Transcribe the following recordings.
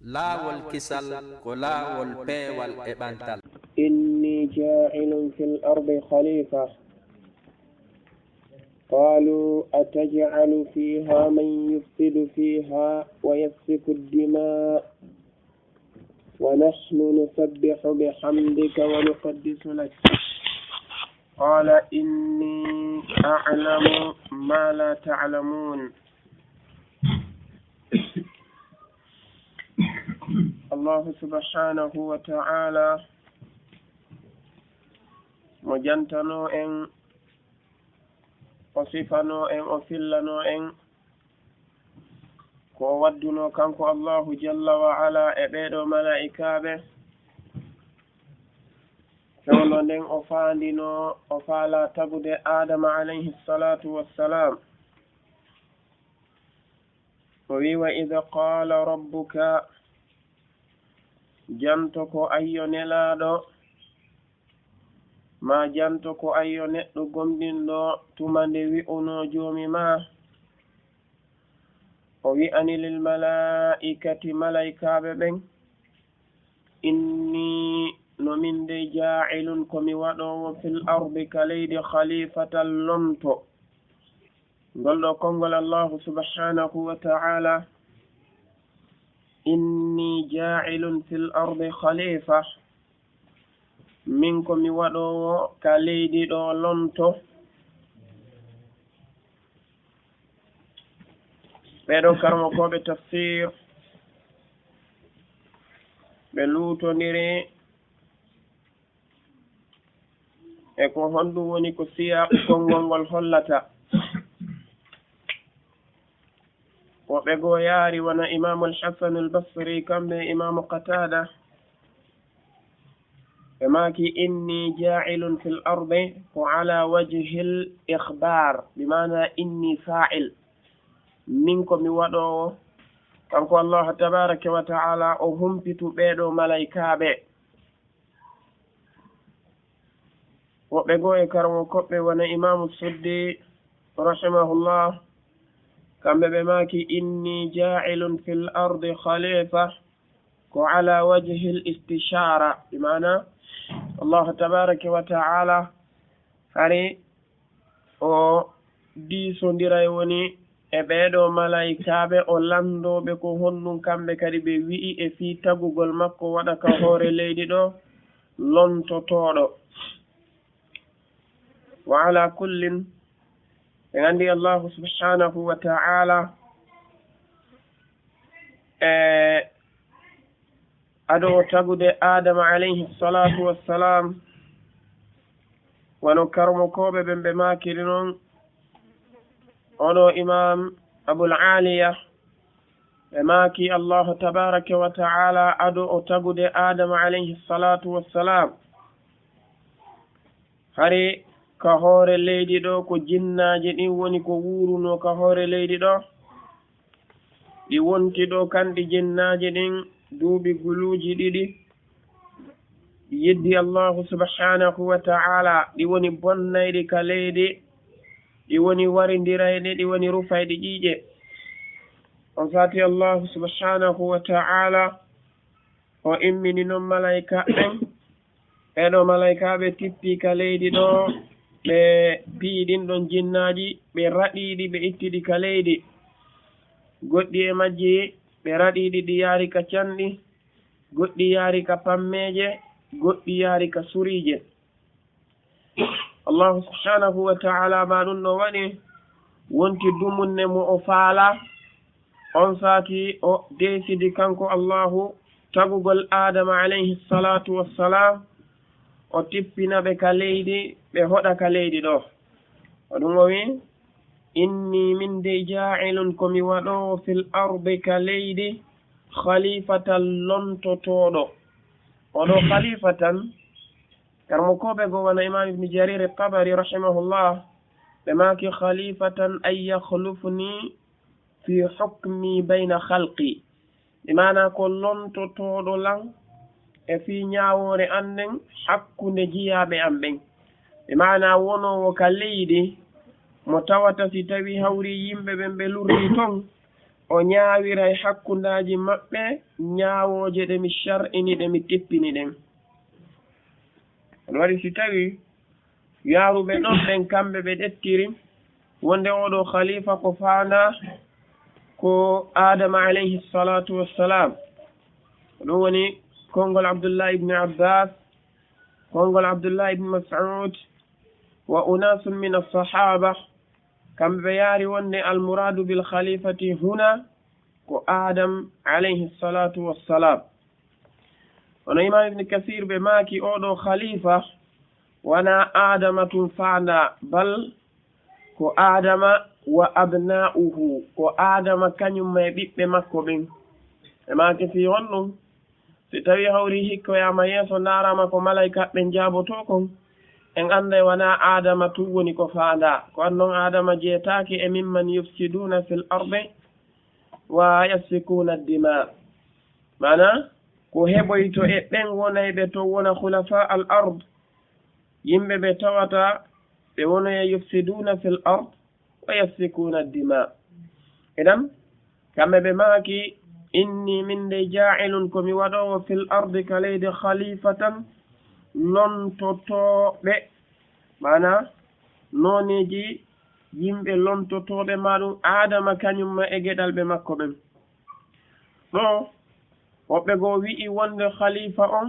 laawol kisal ko laawol peewal e ɓantal. إني جاعل في الأرض خليفة قالوا أتجعل فيها من يفسد فيها ويسفك الدماء ونحن نسبح بحمدك ونقدس لك قال إني أعلم ما لا تعلمون. الله سبحانه وتعالى مجنتنو إن وصفنو إن وفلنو إن ko wadduno kanko Allahu jalla wa ala e ɓeeɗo malaa'ikaaɓe fewno nden o faandino o faala tagude Adama alayhi salatu wassalam o wi wa ida qala rabbuka janto ko ayyo nelaaɗo ma janto ko ayyo neɗɗo gomɗinɗo tumande wi'uno joomi ma o wi'ani lil malaikati malaikaaɓe ɓen inni no min de ja'ilun komi waɗowo fil ardi ka leydi khalifatan lomto ngol ɗo konngol allahu subhanahu wa ta'ala inni ja'ilun fil ardi khalifa min komi waɗowo ka leydi ɗo lomto ɓeɗo karmo koɓe tafsir ɓe luutodiri e ko honɗum woni ko siya konngol ngol hollata woɓɓe goo yaari wona imamu alhasan albasri kamɓe imamu qatada ɓe maaki inni ja'ilun fil ardi ko ala wajhi l ikhbar bimana inni fa'il min ko mi waɗowo kanko Allah tabaraka wa ta'ala o humpitu ɓeeɗo malaikaaɓe woɓɓe goo e karmo koɓɓe wona imamu suddi rahimahullah kamɓe ɓe maaki inni ja'ilun fil ardi khalifa ko ala wajhi l istishara bimana Allah tabaraka wa ta'ala hari o diisondiray woni e ɓeeɗo malaikaaɓe o landoɓe ko honɗum kamɓe kadi ɓe wi'i e fii tagugol makko waɗa ka hoore leydi ɗo lomtotoɗo wa ala kullin ɓe gandi allahu subhanahu wa ta'ala ado tagude adama alayhi salatu wassalam wono karmo koɓe ɓen ɓe makiri noon oɗo imam abul aliya ɓe maaki allahu tabaraka wa ta'ala ado o tagude adama alayhi salatu wassalam hari ka hoore leydi ɗo ko jinnaji ɗin woni ko wuruno ka hoore leydi ɗo ɗi wonti ɗo kanɗi jinnaji ɗin duuɓi guluuji ɗiɗi ɗi yeddi allahu subhanahu wa ta'ala ɗi woni bonnayɗi ka leydi ɗi woni warindirayɗe ɗi woni rufayɗe ƴiiƴe on saati allahu subhanahu wa ta'ala o immini noon malaika ɓen ɓeɗo malaikaɓe tippi ka leydi ɗo ɓe piiɗin ɗon jinnaji ɓe raɗiɗi ɓe ittiɗi ka leydi goɗɗi e majji ɓe raɗiɗi ɗi yaari ka canɗi goɗɗi yaari ka pammeje goɗɗi yaari ka suriije allahu subhanahu wa ta'ala ma ɗum ɗo waɗi wonti dumunne mo o faala on saati o desidi kanko allahu tagugol adama alayhi salatu wassalam o tippinaɓe ka leydi ɓe hoɗa ka leydi ɗo o ɗum o wi inni min de ja'ilun komi waɗowo fil ardi ka leydi khalifatan lomtotoɗo oɗo khalifatan karmo koɓe go wona imam ibni jarir tabari rahimahullah ɓe maaki khalifatan an yakhlufni fi hukmi bayna khalqi imana ko lomtotoɗo lan e fi ñawore an nden hakkunde jiyaɓe an ɓen imana wonowo ka leydi mo tawata si tawi hawri yimɓe ɓen ɓe lurri toon o ñaawiray hakkundaaji maɓɓe ñaawooje ɗe mi shar'ini ɗe mi tippini ɗen on waɗi si tawi yaaruɓe ɗon ɓen kamɓe ɓe ɗettiri wonde oɗo khalifa ko faanda ko adama alayhi salatu wassalam ɗum woni konngol abdullah ibne abbas konngol abdullah ibne mas'ud wa unasun min alsahaba kamɓe ɓe yaari wonde almouradu bil khalifati huna ko adam alayhi salatu wassalam ono imam ibne kasir ɓe maaki oɗo khalifa wona adama tum faanda bal ko adama wa abna'uhu ko adama kañum ma e ɓiɓɓe makko ɓen e maake fi on ɗum si tawi hawri hikkoyama yeeso darama ko malaika ɓe jaaboto kon en anda wona adama tum woni ko faanda ko annon adama jeetaki e mimman yufsiduna fil arde wa yasfikuna dima mana ko heɓoyto e ɓen wonayɓe to wona khulafa al ard yimɓe ɓe tawata ɓe wonoye yufsiduna fil ard wa yasfikuna dima idan kamɓe ɓe maaki inni min de ja'ilun komi waɗowo fil ardi ka leydi khalifatan lontotoɓe mana noneji yimɓe lontotoɓe maɗum adama kañumma e geɗal ɓe makko ɓen ɗo woɓɓe goo wi'i wonde khalifa on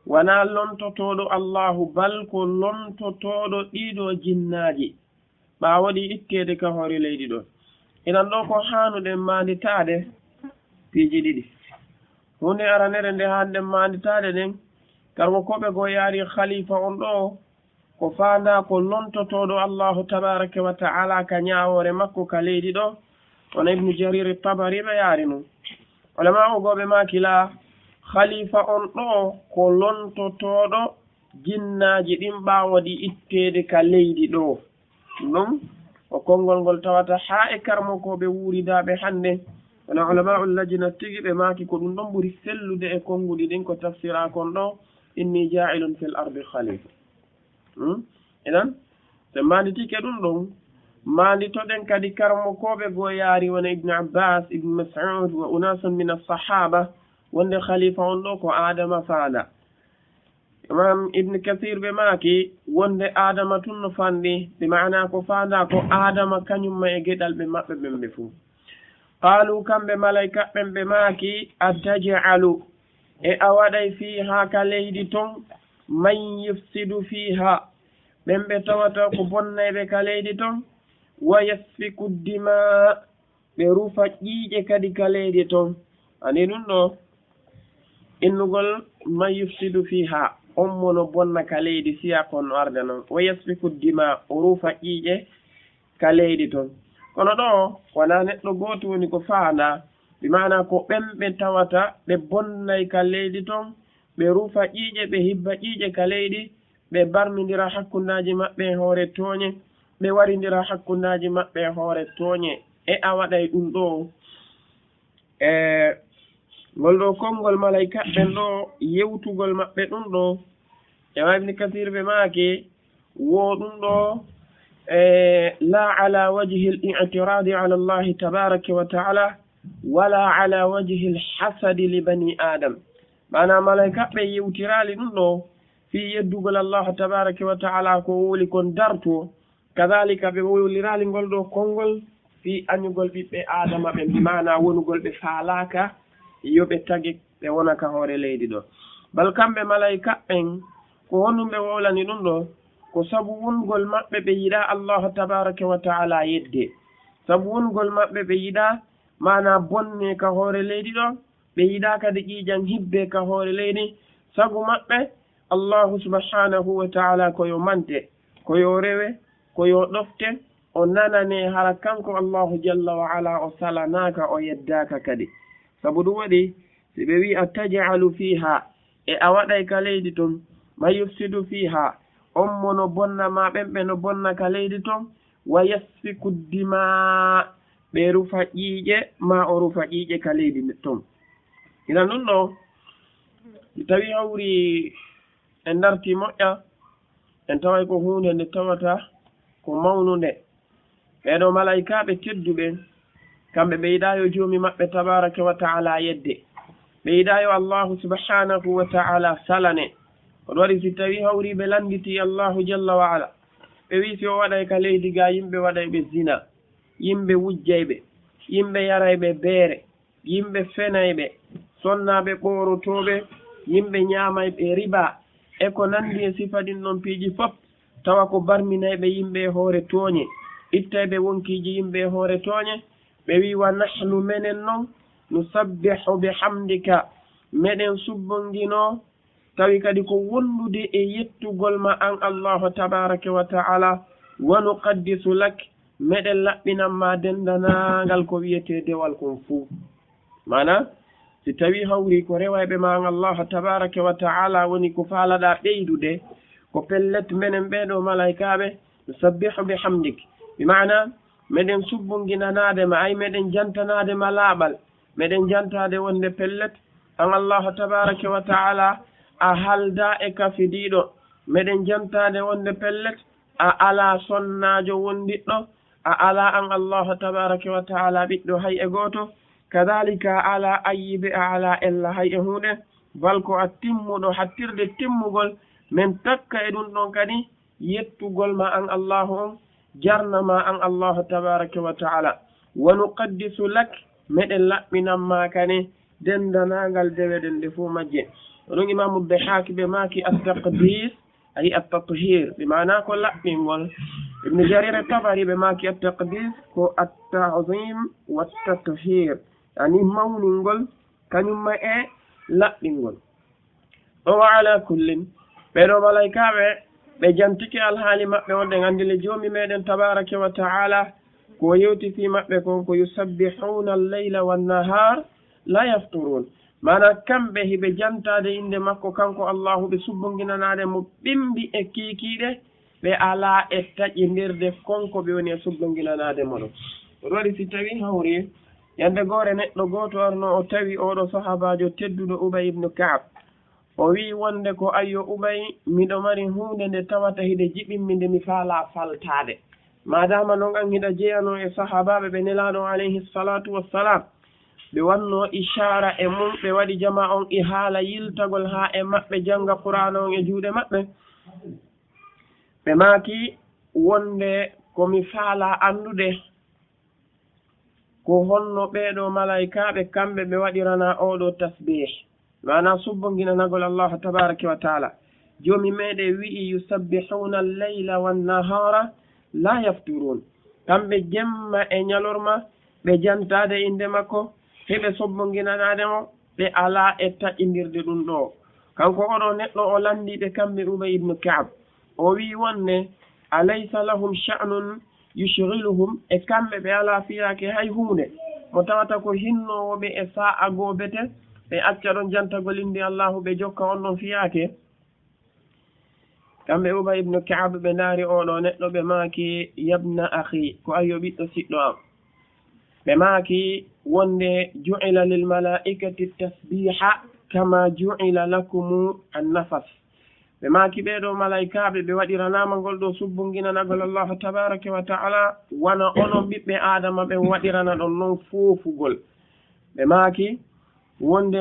wona lontotoɗo allahu bal ko lontotoɗo ɗiɗo jinnaji ɓawaɗi ittede ka hoore leydi ɗo inan ɗo ko hanuɗen manditade piiji ɗiɗi hunde aranere nde hanɗen manditade ɗen karmo koɓe goo yaari khalifa on ɗo ko faanda ko lontotoɗo allahu tabaraka wa ta'ala ka ñawore makko ka leydi ɗo ono ibnu jarir tabari ɓe yaari num ulama o goɓe makila khalifa on ɗo ko lontotoɗo jinnaji ɗin ɓawoɗi ittede ka leydi ɗo ɗum o konngol ngol tawata ha e karmokoɓe wuuridaɓe hannde wona ulama ul lajina tigi ɓe maaki ko ɗum ɗon ɓuri sellude e konnguɗi ɗin ko tafsira kon ɗo inni ja'ilun fil ardi khalifa idan so manditike ɗum ɗon manditoɗen kadi karmokoɓe goo yaari wona ibne abbas ibne mas'ud wa unasun min alsahaba wonde khalifa on ɗo ko adama faanda imam ibne kasir ɓe maaki wonde adama tun no fanɗi ɓe mana ko faanda ko adama kañumma e geɗal ɓe maɓɓe ɓen ɓe fuu qaalu kamɓe malaika ɓen ɓe maaki ataj'alu e a waɗay fiha ka leydi ton man yufsidu fiha ɓen ɓe tawata ko bonnayɓe ka leydi ton wa yasfiku dima ɓe rufa ƴiiƴe kadi ka leydi ton ani ɗum ɗo innugol man yufsidu fiha on mono bonna ka leydi siya kon arde noon wa yasfiku dima o rufa ƴiiƴe ka leydi ton kono ɗo wona neɗɗo gooto woni ko faanda ɓe mana ko ɓen ɓe tawata ɓe bonnay ka leydi ton ɓe rufa ƴiiƴe ɓe hibba ƴiiƴe ka leydi ɓe barmidira hakkundaji maɓɓe e hoore tooñe ɓe warindira hakkundaji maɓɓe e hoore tooñe e a waɗay ɗum ɗo ngol ɗo konngol malaika ɓen ɗo yewtugol maɓɓe ɗum ɗo e wabni kasir ɓe maake wo ɗum ɗo la ala wajhi al-i'tiradi ala allahi tabaraka wa ta'ala wala ala wajhi al-hasadi li bani adam mana malaika ɓe yewtirali ɗum ɗo fi yeddugol allahu tabaraka wa ta'ala ko woli kon darto kadhalika ɓe wolirali ngol ɗo konngol fi añugol ɓiɓɓe adama ɓe mbimana wonugol ɓe faalaka yoɓe tagi ɓe wonaka hoore leydi ɗo bal kamɓe malaika ɓen ko honum ɓe wolani ɗum ɗo ko sabu wongol maɓɓe ɓe yiɗa allahu tabaraka wa ta'ala yedde sabu wongol maɓɓe ɓe yiɗa mana bonne ka hoore leydi ɗo ɓe yiɗa kadi ƴiiƴan hibbe ka hoore leydi sabu maɓɓe allahu subhanahu wa ta'ala koyo mante koyo rewe koyo ɗofte o nanane hara kanko allahu jalla wa ala o salanaka o yeddaka kadi sabu ɗum waɗi si ɓe wi a taj'alu fiha e a waɗay ka leydi ton ma yufsidu fiha on mo no bonna ma ɓen ɓe no bonna ka leydi ton wa yasfiku dima ɓe rufa ƴiiƴe ma o rufa ƴiiƴe ka leydi ton ina ɗum ɗo tawi hawri en darti moƴƴa en taway ko hunde nde tawata ko mawnude ɓeɗo malaikaɓe tedduɓe kamɓe ɓeyɗayo joomi maɓɓe tabaraka wa taala yedde ɓeyɗayo allahu subhanahu wa taala salane oɗo waɗi si tawi hawri ɓe landiti allahu jalla wa ala ɓe wi si o waɗay ka leydi ga yimɓe waɗayɓe zina yimɓe wujjayɓe yimɓe yarayɓe beere yimɓe fenayɓe sonnaɓe ɓorotoɓe yimɓe ñamayɓe riba e ko nandi e sifa ɗin ɗon piiji fof tawa ko barminayɓe yimɓe e hoore tooñe ittayɓe wonkiji yimɓe e hoore tooñe ɓe wi wa nahnu menen noon nusabbihu bihamdika meɗen subbongino tawi kadi ko wondude e yettugol ma an allahu tabaraka wa taala wa nuqaddisu lak meɗen laɓɓinanma dendanagal ko wiyete dewal kon fuu mana si tawi hawri ko rewayɓe ma an allahu tabaraka wa taala woni ko faalaɗa ɓeydude ko pellet menen ɓeɗo malaikaɓe nusabbihu bihamdik bimana meɗen subbonginanadema ay meɗen jantanadema laaɓal meɗen jantade wonde pellet an allahu tabaraka wa taala a halda e kafidiɗo meɗen jantade wonde pellet a ala sonnajo wondiɗɗo a ala an allahu tabaraka wa taala ɓiɗɗo hay e goto kadalika ala ayyibe a ala ella hay e hunde balko a timmuɗo hattirde timmugol min takka e ɗum ɗon kadi yettugol ma an allahu on jarnama an allahu tabaraka wa taala wa nuqaddisu lak meɗen laɓɓinanma kane dendanagal deweɗen nde fo majje oɗon imamu Dahhak ɓe maki attaqdis ay attathir ɓe mana ko laɓɓingol ibnu Jarir Tabari ɓe maki attaqdis ko attazim wattathir ani mawningol kañumma e laɓɓingol o wa ala kullin ɓeɗo malaikaɓe ɓe jantiki alhaali maɓɓe on ɗen andi le joomi meɗen tabaraka wa taala ko yewtiti maɓɓe kon ko yusabbihuna alleyla wannahar la yafturun mana kamɓe hiɓe jantade inde makko kanko allahu ɓe subbonginanade mo ɓimbi e kiikiiɗe ɓe ala e taƴidirde konko ɓe woni e subbonginanade moɗo ɗo waɗi si tawi hawri yande goore neɗɗo goto arno o tawi oɗo sahabajo tedduɗo Ubay ibnu Ka'b o wi wonde ko ayyo Ubay miɗo mari hunde nde tawata hiɗe jiɓinmi nde mi faala faltade madama noon an hiɗa jeyano e sahabaɓe ɓe nelaɗo alayhi salatu wassalam ɓe wanno ishara e mum ɓe waɗi jama on i haala yiltagol ha e maɓɓe janga qur'ana on e juuɗe maɓɓe ɓe maaki wonde komi faala andude ko honno ɓeɗo malaikaɓe kamɓe ɓe waɗirana oɗo tasbih mana subbonginanagol allahu tabaraka wa taala joomi meɗe wi'i yusabbihuna alleyla wannahara la yafturun kamɓe jemma e ñalorma ɓe jantade inde makko heɓe sobbonginanademo ɓe ala e taƴƴidirde ɗum ɗo kanko oɗo neɗɗo o landiɓe kamɓe Ubay ibnu Ka'b o wi wonne alaysa lahum sha'nun yushghiluhum e kamɓe ɓe ala fiyake hay hunde mo tawata ko hinnowoɓe e sa'a gobete ɓe acca ɗon jantagol indi allahu ɓe jokka on ɗon fiyake kamɓe Ubay ibnu Ka'b ɓe ndaari oɗo neɗɗo ɓe maaki yabna akhi ko ayyo ɓiɗɗo siɗɗo am ɓe maaki wonde ju'ila lil malaikati tasbiha kama ju'ila lakumu annafas ɓe maaki ɓeɗo malaikaɓe ɓe waɗiranama ngol ɗo subbunginanagol allahu tabaraka wa taala wona onon ɓiɓɓe adama ɓen waɗirana ɗon noon foofugol ɓe maaki wonde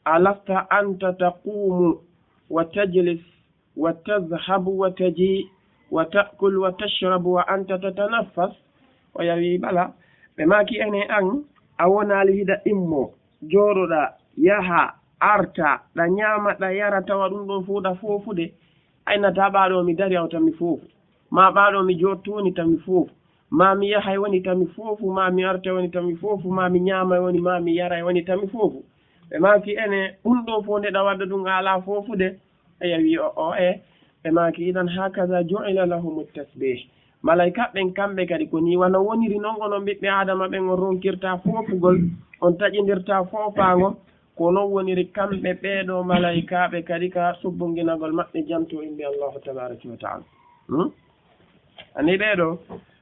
alasta anta taqumu wa tajlis wa tadhabu wa taji wa ta'kul wa tashrabu wa anta tatanaffas o yawi bala ɓe maaki ene an a wonali hiɗa immo jooɗoɗa yaha arta ɗa ñaama ɗa yara tawa ɗum ɗon fuuɗa foofude aynata ɓaɗo mi dari awtami foofu ma ɓaɗo mi jottoni tami foofu ma mi yahay woni tami foofu ma mi arta woni tami foofu ma mi ñaama woni ma mi yaray woni tami foofu ɓe maaki ene ɗum ɗo fo ndeɗa wadda ɗum ala foofude eya wi o ɓe maaki idan hakaza ju'ila lahum tasbih malaika ɓen kamɓe kadi ko ni wana woniri noon onon ɓiɓɓe adama ɓen on ronkirta foofugol on taƴidirta foofago ko noon woniri kamɓe ɓeɗo malaikaɓe kadi ka subbunginagol maɓɓe jamto inde allahu tabaraka wa taala ani ɓeɗo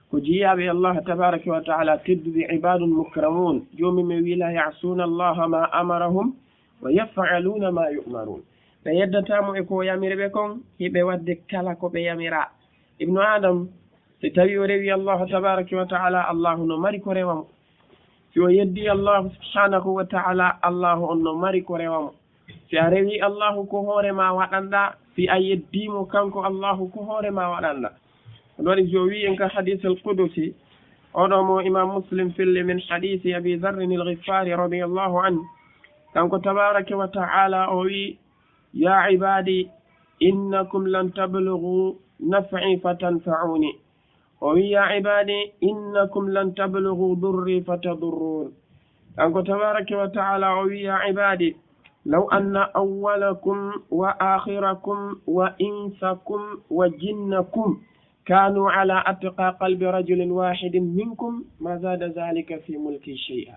ko jiyaɓe allah tabaraka wa taala tedduɓe ibadun mukramun jomum mi wi la ya'suna allaha ma amarahum wa yaf'aluna ma yu'marun ɓe yeddatamo e ko yamirɓe kon hiɓe wadde kala ko ɓe yamira ibnu adam si tawi o rewi allahu tabaraka wa taala allahu no mari ko rewamo si o yeddi allahu subhanahu wa taala allahu on no mari ko rewamo si a rewi allahu ko hoorema waɗanɗa si a yeddimo kanko allahu ko hoorema waɗanɗa ɗum waɗi so wi en ka hadith al qudusi oɗo mo imam muslim filli min hadisi abi dharrin al ghifari radiallahu anhu kanko tabaraka wa taala o wi ya ibadi innakum lan tablughu naf'i fatanfa'uni o wi ya ibadi innakum lan tablughu durri fatadurrun kanko tabaraka wa taala o wi ya ibadi law anna awwalakum wa akhirakum wa insakum wa jinnakum كانوا على أتقى قلب رجل واحد منكم ما زاد ذلك في ملكي شيئا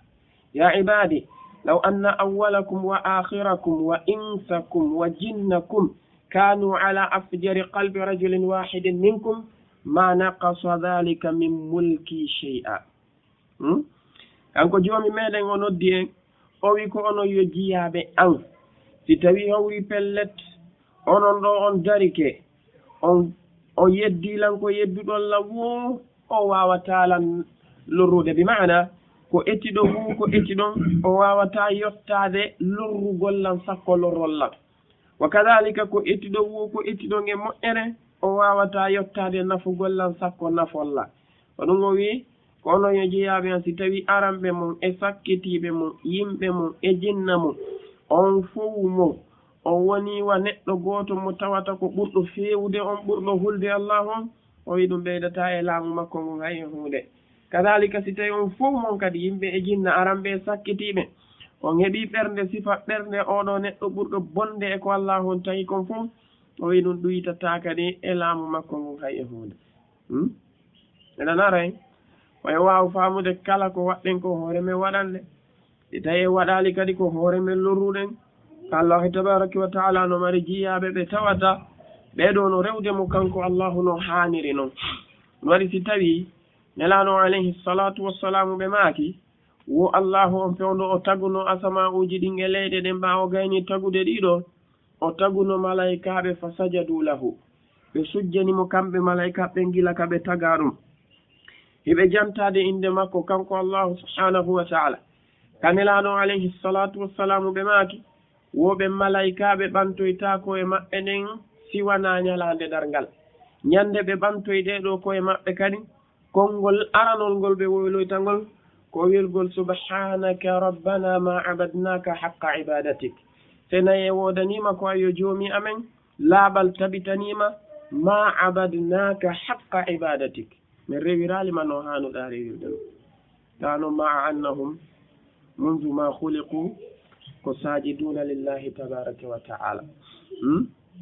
يا عبادي لو أن أولكم وآخركم وإنسكم وجنكم كانوا على أفجر قلب رجل واحد منكم ما نقص ذلك من ملكي شيئا أنكو جوامي ميدن ونودي أوي كو أنو يجيابي أن ستوي هوري بلت أنو أن داريكي o yeddilan ko yedduɗon la wo o wawatalan lorrude bi maana ko ettiɗo hu ko ettiɗon o wawata yottade lorrugollan sakko lorrollan wa kadalika ko ettiɗo hu ko ettiɗon e moƴƴere o wawata yottade nafugollan sakko nafolla ko ɗum o wi ko onon yo jeeyaɓe an si tawi aranɓe mum e sakkitiɓe mum yimɓe mum e jinna mum on fof mo o woni wa neɗɗo gooto mo tawata ko ɓurɗo fewude on ɓurɗo hulde allah on o wi ɗum ɓeydata e laamu makko ngon hay hunde kadalika si tawi on fof mon kadi yimɓe e jinna aranɓe sakkitiɓe on heeɓi ɓernde sifa ɓernde oɗo neɗɗo ɓurɗo bonde e ko allah on tawi kon fof o wi ɗum ɗuytata kadi e laamu makko ngon hay e hunde eɗen aray oye waw famude kala ko waɗɗen ko hoore men waɗanɗe si tawi waɗali kadi ko hoore men lorruɗen allahu tabaraka wa taala no mari jiyaɓe ɓe tawata ɓeɗo no rewde mo kanko allahu no haniri noon ɗum waɗi si tawi nelaɗo alayhi salatu wassalamu ɓe maaki wo allahu on fewdo o taguno asama uji ɗin e leyɗe ɗen mbawo gayni tagude ɗiɗo o taguno malaikaɓe fa sajadu lahu ɓe sujjanimo kamɓe malaikaɓe gila ka ɓe taga ɗum hiɓe jantade inde makko kanko allahu subhanahu wa taala kanelaɗo alayhi salatu wassalamu ɓe maaki woɓe malaikaɓe ɓantoyta koye maɓɓe nden siwana ñalande dargal ñande ɓe ɓantoyɗe ɗo koye maɓɓe kadi konngol aranol ngol ɓe woyloytangol ko wilgol subhanaka rabbana ma abadnaka haqqa ibadatik senaye wodanima ko ayo joomi amen laaɓal taɓitanima ma abadnaka haqqa ibadatik min rewiralima no hanuɗa rewirde ɗum tano maa annahum mundu ma huliqu ko sajiduna lillahi tabaraka wa taala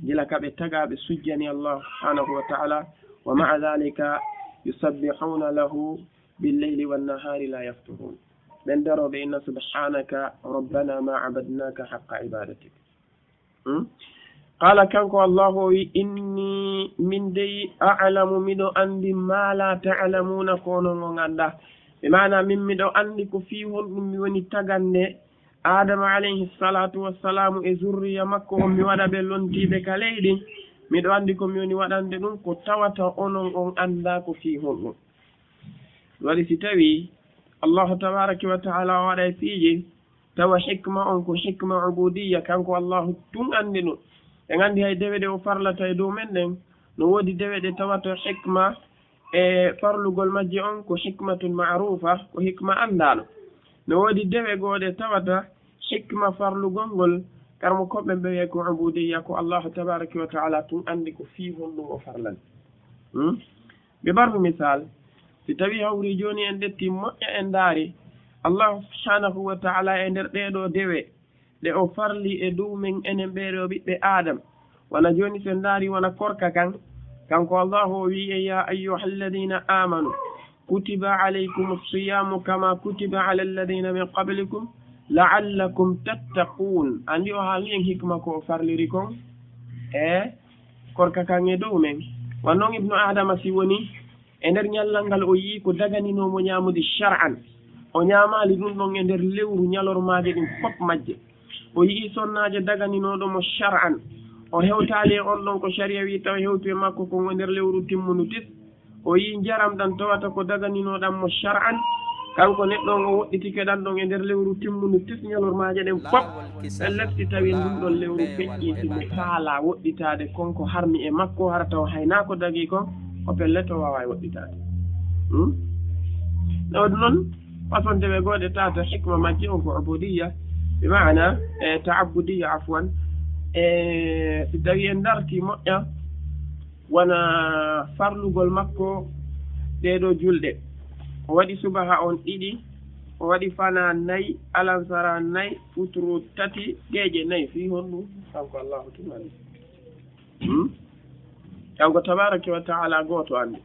gila kaɓe tagaɓe sujjani allah subhanahu wa taala wa maa dhalika yusabbihuna lahu billeyli wannahari la yafturun ɓen daroɓe inna subhanaka rabbana ma abadnaka haqqa ibadatik qala kanko allahu o wi inni min dey alamu miɗo andi ma la talamuna ko onon o ganda ɓe mana min miɗo andi ko fi honɗum mi woni tagande adama alayhi salatu wassalamu e zurriya makko on mi waɗa ɓe lontiɓe ka leyɗi miɗo andi ko mi woni waɗande ɗum ko tawata onon on anda ko fi honɗum waɗi si tawi allahu tabaraka wa taala waɗa e fiiji tawa hikma on ko hikma ubudiya kanko allahu tun andi ɗum en andi hay dewe ɗe o farlata e dow men ɗen no woodi dewe ɗe tawata hikma e farlugol majje on ko hikmatun marufa ko hikma andaɗo no woodi dewe gooɗe tawata hikma farlugol ngol karmo koɓɓe ɓe wiye ko ubudiya ko allahu tabaraka wa taala tun andi ko fii honɗum o farlan ɓe mbarmi misal si tawi hawri joni en ɗetti moƴƴa en daari allahu subhanahu wa taala e nder ɗeɗo dewe ɗe o farli e dow men enen ɓeɗo ɓiɓɓe adam wona joni sen daari wona korka kan kanko allahu o wi e ya ayyuha alladina amanu kutiba alaykum alsiyamu kama kutiba ala alladina min qablikum laallakum tattaqun andi o haali en hikma ko o farliri kon e korka kan e dow men wannoon ibnu adama si woni e nder ñallal ngal o yii ko daganinomo ñamude shar'an o ñamali ɗum ɗon e nder lewru ñalormaje ɗin fop majje o yii sonnaje daganinoɗomo shar'an o hewtali e on ɗon ko sharia wi taw hewtu e makko kon e nder lewru timmunu tis o yii jaram ɗan tawata ko daganinoɗanmo shar'an kanko neɗɗo ngo woɗɗitike ɗan ɗon e nder lewru timmundu tesñalormaje ɗen fof ɓe lefti tawi ndun ɗon lewru feƴƴitinde faala woɗɗitade konko harmi e makko hara taw hayna ko dagi kon ko pelle to wawa woɗɗitade ɗawde noon façon dewe goɗe tata hikma majje on ko ubudiyya bi mana taabudiyya afwan si tawi en darti moƴƴa wona farlugol makko ɗeɗo julɗe o waɗi subaha on ɗiɗi o waɗi fana nayyi alansara nayyi futuru tati geeƴe nayyi fi honɗum kanko allahu timani kanko tabaraka wa taala goto andi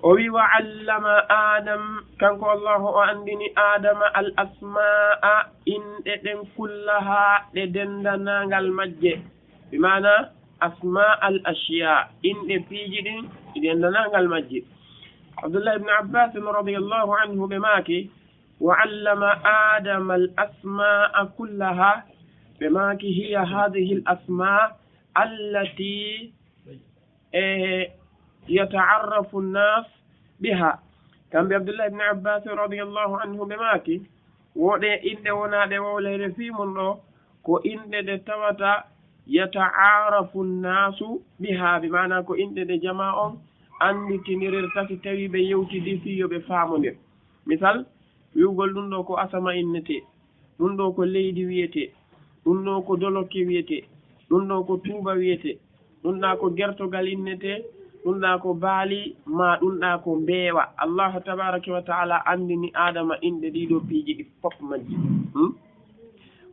o wi wa allama adam kanko allahu o andini adama al asma'a inɗe ɗen kullaha ɗe dendanagal majje bi mana asma al ashiya inɗe piiji ɗin ɗi dendanagal majje abdullah ibne abbas radiallahu anhu ɓe maaki wa allama adama al asma'a kullaha ɓe maaki hiya hadihi l asma allati yataarrafu nnas biha kamɓe abdullah ibne abbas radiallahu anhu ɓe maaki woɗe inɗe wonaɗe wowlere fimum ɗo ko inɗe ɗe tawata yataarafu nnasu biha bi mana ko inɗe ɗe jama on anditinirirta si tawi ɓe yewtidi fiyo ɓe faamodir misal wiwgol ɗum ɗo ko asama innete ɗum ɗo ko leydi wiyete ɗum ɗo ko dolokke wiyete ɗum ɗo ko tuuba wiyete ɗum ɗa ko gertogal innete ɗum ɗa ko baali ma ɗum ɗa ko mbeewa allahu tabaraka wa taala andini adama inɗe ɗiɗo piiji ɗi fof majji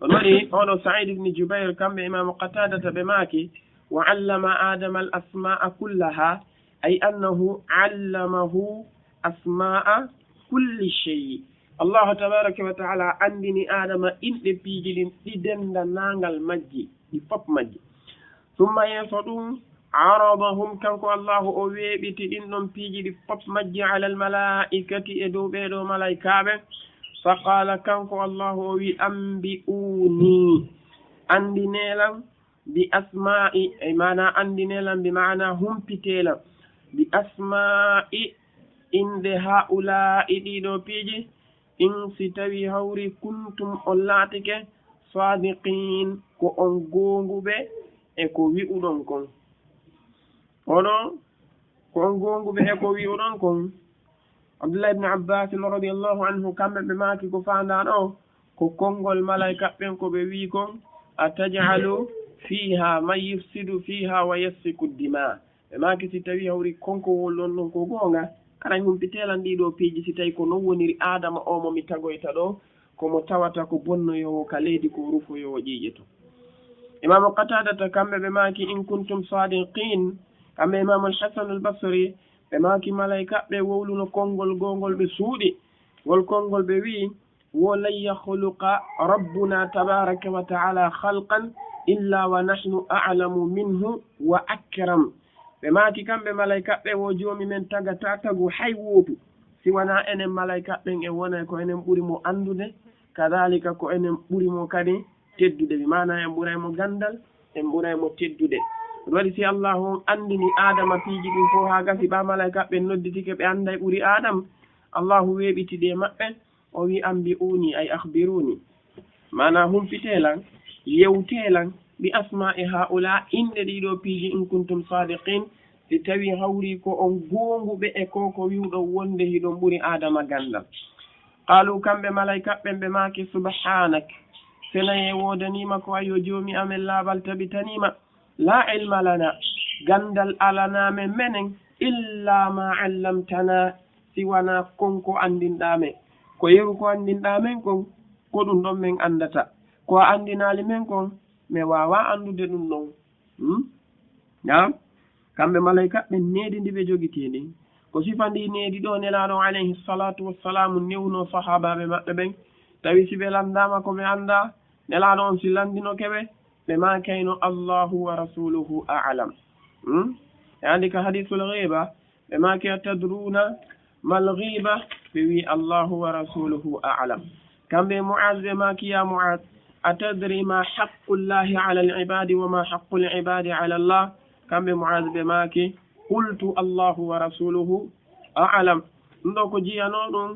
on waɗi oɗo saïd ibne jubair kamɓe imamu qatadata ɓe maaki wa allama adama al asma'a kullaha ay annahu allamahu asma'a kulli cheyi allahu tabaraka wa taala andini adama inɗe piiji ɗin ɗi dendanangal majji ɗi fof majji summa yeeso ɗum aradahum kanko allahu o weeɓiti ɗin ɗon piiji ɗi fof majji ala al malaikati e dow ɓeeɗo malaikaɓe fa qala kanko allahu o wi ambi'uni andinelam bi asma'i e mana andinelam bi mana humpitelam bi asma'i inde haula'i ɗiɗo piiji in si tawi hawri kuntum on laatike sadiqin ko on gonguɓe e ko wi'uɗon kon oɗo ko on gonguɓe e ko wi'uɗon kon abdullah ibne abbas radiallahu anhu kamɓe ɓe maaki ko fandaɗo ko konngol malaika ɓen ko ɓe wi kon a tajalu fiha man yufsidu fiha wa yassiku dima ɓe maaki si tawi hawri konko wollon ɗon ko goonga aɗa humpitelan ɗiɗo piiji si tawi ko non woniri adama o momi tagoyta ɗo komo tawata ko bonnoyowo ka leydi ko rufoyowo ƴiƴe to imamu qatadata kamɓe ɓe maaki in kuntum sadiqin kamɓe imamu alhasan albasri ɓe maaki malaika ɓe wowluno konngol gongol ɓe suuɗi ngol konngol ɓe wi wolan yahluqa rabbuna tabaraka wa taala halqan illa wa nahnu a'lamu minhu wa akram ɓe maaki kamɓe malaika ɓe wo joomi men tagata tagu hay wootu si wona enen malaika ɓen e wona ko enen ɓuri mo andude kadalika ko enen ɓuri mo kadi teddude ɓe mana en ɓuraymo gandal en ɓuraymo teddude ɗum waɗi si allahu andini adama piiji ɗin fof ha gasi ɓa malaika ɓen nodditike ɓe anda e ɓuri adam allahu weeɓitiɗe maɓɓe o wi ambi'uni ay akhbiruni mana humpitelan yewtelan bi asma'i haula inɗe ɗiɗo piiji in kuntum sadiqin si tawi hawri ko on gonguɓe e ko wiwɗo wonde hiɗon ɓuri adama gandal qalu kamɓe malaika ɓen ɓe maaki subhanak senaye wodanima ko ayo joomi amen laaɓal tabitanima la ilma lana gandal alanamen menen illa ma allamtana siwana konko andinɗamen ko yeru ko andinɗamen kon ko ɗum ɗon min andata ko a andinali men kon mi wawa andude ɗum ɗon nam kamɓe malaika ɓe needi ndi ɓe jogitini ko sifa ndi needi ɗo nelaɗo alayhi salatu wassalamu newno sahabaɓe maɓɓe ɓen tawi si ɓe landama ko ɓe anda nelaɗo on si landino keɓe ɓe ma kayno allahu wa rasuluhu a'lam e andi ka hadithul ghiba ɓe maki atadruna mal ghiba ɓe wi allahu wa rasuluhu a'lam kamɓe mu'az ɓe maki ya mu'az atadri ma haqqullahi ala al-ibadi wa ma haqqul ibadi ala Allah kamɓe mu'az ɓe maki qultu allahu wa rasuluhu a'lam ɗum ɗo ko jiyano ɗum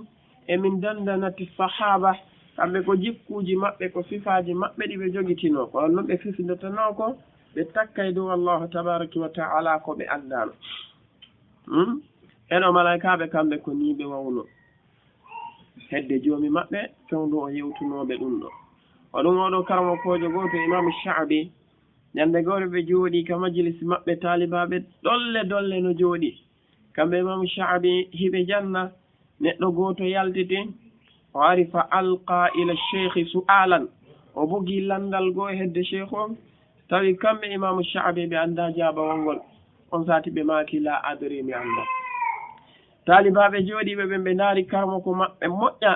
emin dandanati sahaba kamɓe ko jikkuji maɓɓe ko sifaji maɓɓe ɗi ɓe jogitino ko noon ɓe fifidotano ko ɓe takkay dow allahu tabaraka wa taala ko ɓe andano eno malaikaɓe kamɓe ko ni ɓe wawno hedde joomi maɓɓe fewndu o yewtunoɓe ɗum ɗo oɗum oɗo karamo kojo goto imamu Sha'bi ñande gore ɓe jooɗi ka majlis maɓɓe talibaɓe dolle no jooɗi kamɓe imamu Sha'bi hiɓe janna neɗɗo goto yaltiti o ari fa alqa ila cheikhi su'alan o bogi landal goo hedde cheikh o tawi kamɓe imamu Sha'bi ɓe anda jabawol ngol on sati ɓe maki la adri mi anda talibaɓe jooɗiɓe ɓe daari karmo ko maɓɓe moƴƴa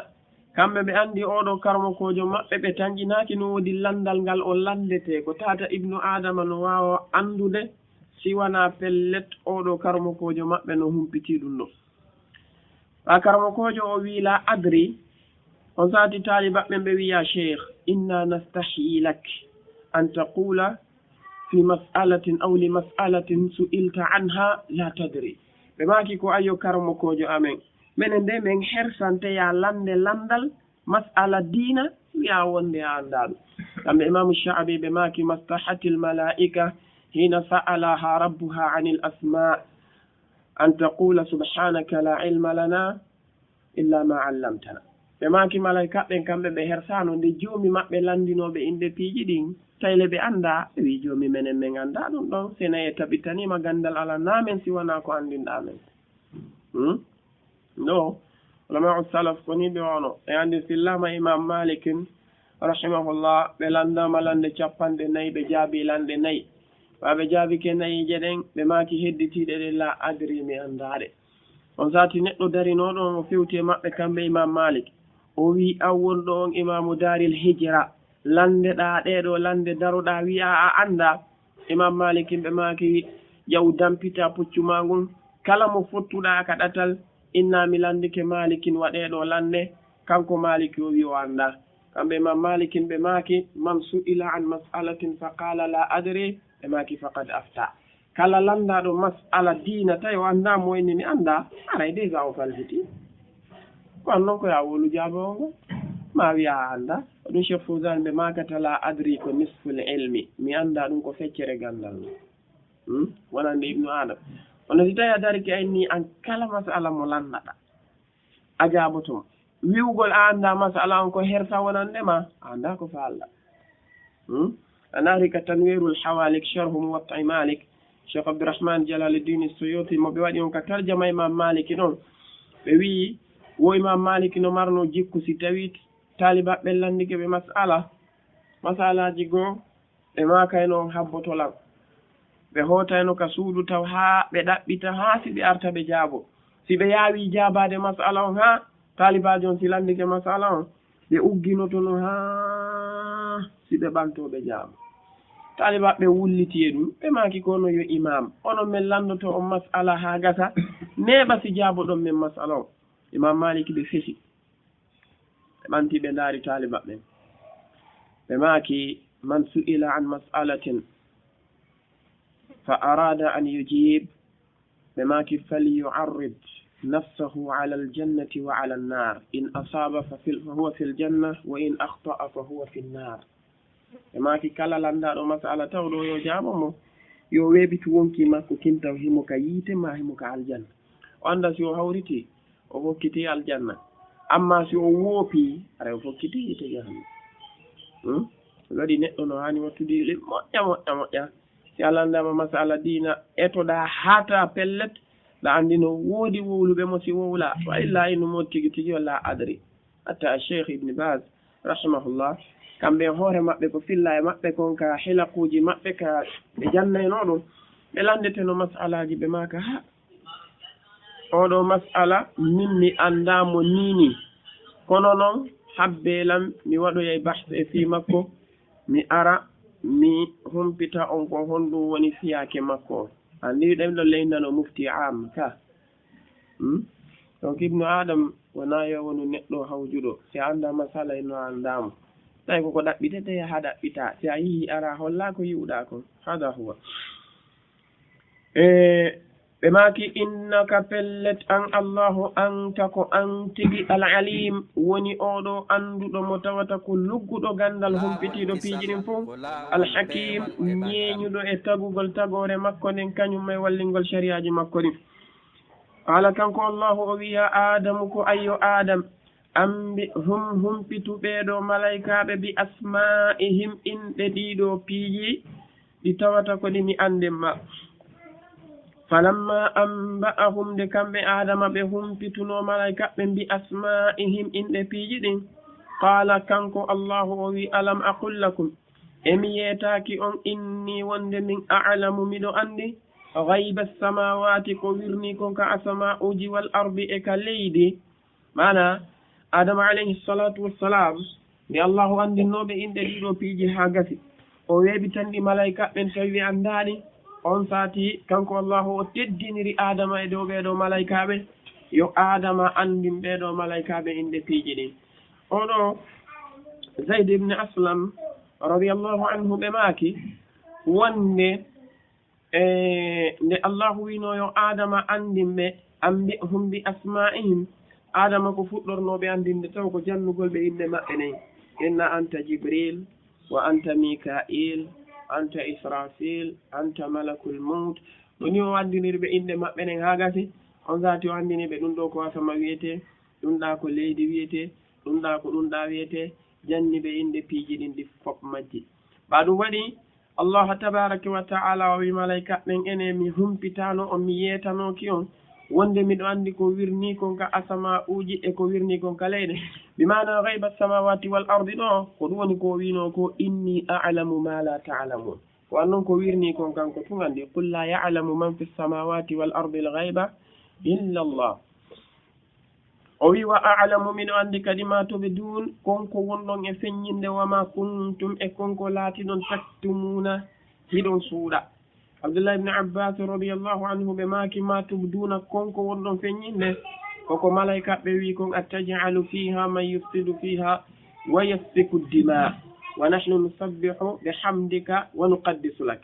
kamɓe ɓe andi oɗo karmo kojo maɓɓe ɓe tanƴinaki no woodi landal ngal o landete ko tata ibnu adama no wawa andude siwana pellet oɗo karmo kojo maɓɓe no humpiti ɗum ɗo ha karmo kojo o wi la adri on sati talibaɓe ɓe wiya cheikh inna nastahyi lak an taqula fi mas'alatin aw li mas'alatin su'ilta anha la tadri ɓe maki ko ayo karmo kojo amen minen nde min hersanteya lande landal mas'ala dina wiya wonde a anda ɗum kamɓe imamu Sha'bi ɓe maki mastahati lmalaika hina sa'alaha rabbuha ani l asma an taqula subhanaka la ilma lana illa ma allamtana ɓe maki malaikaɓen kamɓe ɓe hersano nde joomi maɓɓe landinoɓe inde piiji ɗin tayle ɓe anda ɓe wi joomi menen min anda ɗum ɗon senaye tabitanima gandal ala namen siwana ko andinɗa men no ulamau salaf koni ɓe wono e andi sillama imam malikin rahimahullah ɓe landama lande 4 ɓe jaabi lande 4 ɓaɓe jaabike 4 jeɗen ɓe maki hedditiɗe ɗe la adri mi andaɗe on sati neɗɗo darinoɗon o fewti e maɓɓe kamɓe imam malik o wi an wonɗo on imamu daril hijra lande ɗa ɗeɗo lande daroɗa wiya a anda imam malikin ɓe maki ƴaw dampita puccuma ngun kala mo fottuɗa ka ɗatal inna mi landike malikin waɗeɗo lande kanko maliki o wi o anda kamɓe imam malikin ɓe maki man su'ila an mas'alatin fa qala la adri ɓe maki faqad afta kala landaɗo mas'ala dina tawi o anda mo wayni mi anda aray déjà o falsiti wan noon ko ya wolu jabawo ngo ma wiya a anda ɗum cheikh Fawzan ɓe makata la adri ko nisful ilmi mi anda ɗum ko feccere gandal no wonande ibnu adam ono si tawi a dariki anni an kala masala mo lannaɗa a jabotomo wiwgol a anda masala on ko hersa wonandema a anda ko falɗa a naari ka tanwirul hawalik sharhu muwatta'i malik cheikh abdourahmane jalaluddin suyuti mo ɓe waɗi on ka tarjama imam maliki ɗon ɓe wi wo imam maliki no marno jikku si tawi talibaɓe landike ɓe masalaji goo ɓe makayno habbotolan ɓe hotayno ka suudu taw ha ɓe ɗaɓɓita ha si ɓe arta ɓe jaabo si ɓe yaawi jaabade masala on ha talibaji on si landike masala on ɓe ugginotono ha si ɓe ɓantoɓe jaabo talibaɓe wulliti e ɗum ɓe maki kono yo imam onon min landoto on masala ha gasa neɓa si jaabo ɗon min masala on imam maliki ɓe fesi ɓe ɓanti ɓe daari talibaɓe ɓe maki man su'ila an mas'alatin fa arada an yujib ɓe maki falyu'arrid nafsahu ala aljannati wa ala annar in asaba fa huwa fi ljanna wa in akhta'a fa huwa fi nnar ɓe maki kala landaɗo masala taw ɗo yo jaabo mo yo weeɓitu wonki makko kintaw himo ka yiite ma himo ka aljanna o anda si o hawriti o hokkiti aljanna amma si o woopi ara o fokkiti yiite jahannam waɗi neɗɗo no hani wattude moƴƴa si a landama masala dina etoɗa hata pellet ɗa andi no woodi wowluɓe mo si wowla wa illa innumo tigi tigi walla adri hatta cheikh ibne bas rahimahullah kamɓe hoore maɓɓe ko filla e maɓɓe kon ka hilakuji maɓɓe ka ɓe jannayno ɗum ɓe landeteno masalaji ɓe maka ha oɗo masala min mi andamo nini kono noon habbelam mi waɗoya e bahse e fi makko mi ara mi humpita on ko honɗum woni fiyake makko andi ɗemɗo leynano mufti am ka donc ibnu adam wona yo wonu neɗɗo hawjuɗo si a anda masala eno andamo tawi koko ɗaɓɓitete ha ɗaɓɓita si a yihi ara holla ko yiwɗa kon hada huwa بماكي إنك بلت أن الله أنتك أنتجي العليم وني أودو أندو متوتك لغدو غندل هم بتيدو بيجين فون الحكيم نينيو دو إتاغو غلتاغو رمكو ننكانيو مي واللنغل شريعة مكو على كانكو الله ويا آدم كو أيو آدم أمبي هم بتو بيدو ملايكا بأسمائهم إن بديدو بيجي لتوتك دي أندما فلما أنبأهم دكم بآدم بهم بتنو ملايكة بأسمائهم إن بيجدين قال كنكو الله وي ألم أقول لكم إميتاكي أن إني وند من أعلم مدو أندي غيب السماوات كويرني كونك أسماء أوجي والأرض إكاليدي معنى آدم عليه الصلاة والسلام دي الله أندي نوبي إن ديرو بيجي حاجتي ويبتن دي ملايكة من سوي أنداني on saati kanko allahu o teddiniri adama e dow ɓeeɗo malaykaaɓe yo adama anndin ɓeeɗo malaykaaɓe inde piiji ɗin oɗo zayd ibne aslam radiallahu anhu ɓe maaki wonde nde allahu wino yo adama anndin ɓe ambihum bi asma'ihim adama ko fuɗɗornoɓe anndinde taw ko jannugol ɓe inde maɓɓe nayi inna anta jibril wa anta mika'il anta israfil anta malakul maut ɗum ni o anndiniri ɓe inde maɓɓe nen haa gasi on saati o anndini ɓe ɗum ɗo ko asama wiyete ɗum ɗa ko leydi wiyete ɗum ɗa ko ɗum ɗa wiyete janni ɓe inde piiji ɗin ɗi fof majji ɓa ɗum waɗi allah tabaraka wa taala o wi malayka ɓen ene mi humpitano on mi yeetanoki on wonde miɗo anndi ko wirni kon ka asama uji e ko wirni kon ka leyɗe bimana gayba samawati wal ardi ɗo ko ɗum woni ko wino ko inni a'lamu ma la ta'lamun ko annon ko wirni kon kanko tun andi qul la ya'lamu man fi samawati wal ardi al ghayba illa allah o wi wa a'lamu min andi kadi ma tubdun konko wonɗon e feññinde wama kuntum e konko laatiɗon taktumuna hiɗon suuɗa abdullah ibne abbas radiallahu anhu ɓe maaki ma tubduna konko wonɗon feññinde koko malayka ɓe wi kon attajalu fiha man yufsidu fiha wa yasfiku dima wa nahnu nusabbihu bihamdika wa nuqaddisu lak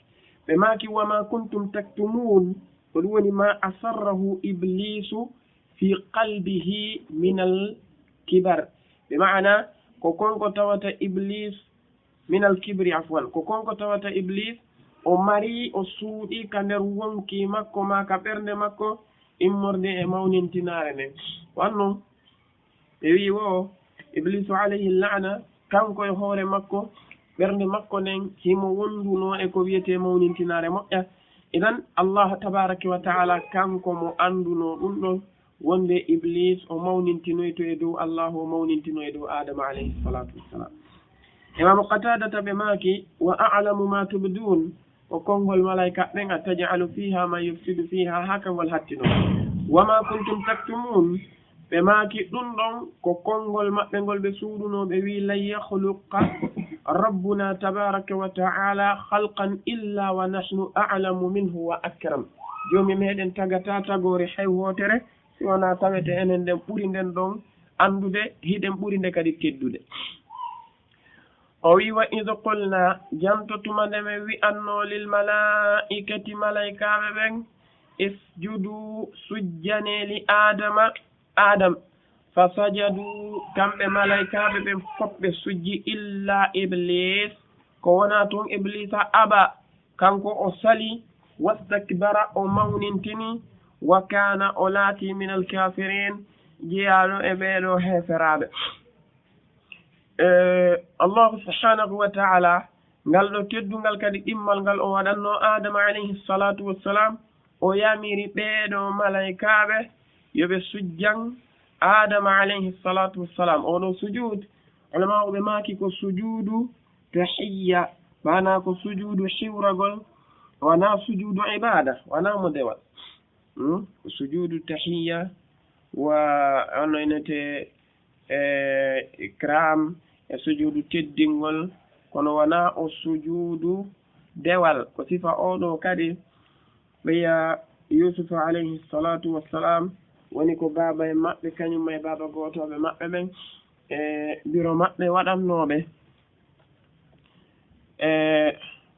ɓe maaki wama kuntum taktumun ko ɗum woni ma asarrahu iblisu fi qalbihi min al kibar ɓe maana ko konko tawata iblis min al kibri afwan ko konko tawata iblis o mari o suuɗi ka nder wonki makko ma ka ɓernde makko immorde e mawnintinare nden wanno ɓe wi wo iblisu alayhi lana kanko e hoore makko ɓernde makko nden himo wonduno e ko wiyete mawnintinare moƴƴa idan allah tabaraka wa taala kanko mo anduno ɗum ɗon wonde iblis o mawnintinoyto e dow allah o mawnintino e dow adama alayhi salatu wassalam imamu qatadata ɓe maaki wa a'lamu ma tubdun ko konngol malayka ɓen a tajalu fiha man yufsidu fiha ha kangol hattino wama kuntum taktumun ɓe maaki ɗum ɗon ko konngol maɓɓe ngol ɓe suuɗuno ɓe wi lan yahluqa rabbuna tabaraka wa taala halqan illa wa nahnu a'lamu minhu wa akram joomi meɗen tagata tagore hay wotere si wona tawete enen nden ɓuri nden ɗon andude hiɗen ɓuri nde kadi teddude o wi wa id qulna jantotuma nde min wi'anno lil malaikati malaikaɓe ɓen isjudu sujjaneli adam fa sajadu kamɓe malaikaɓe ɓen fof ɓe sujji illa iblis ko wona toon iblisa aba kanko o sali wastakbara o mawnintini wa kana o laati min alkafirin jeyaɗo e ɓeeɗo heferaɓe allahu subhanahu wa taala ngal ɗo teddungal kadi ɗimmal ngal o waɗanno adama alayhi salatu wassalam o yamiri ɓeeɗo malaikaɓe yoɓe sujjan adama alayhi salatu wassalam oɗo sujud ulama ɓe maaki ko sujudu tahiyya mana ko sujudu hiwragol wona sujudu ibada wona mo dewal ko sujudu tahiyya wa ono enete ikram e sujudu teddingol kono wona o sujudu dewal ko sifa oɗo kadi ɓeya yusufa alayhi salatu wassalam woni ko baba e maɓɓe kañum e baba gotoɓe maɓɓe ɓen e biro maɓɓe waɗannoɓe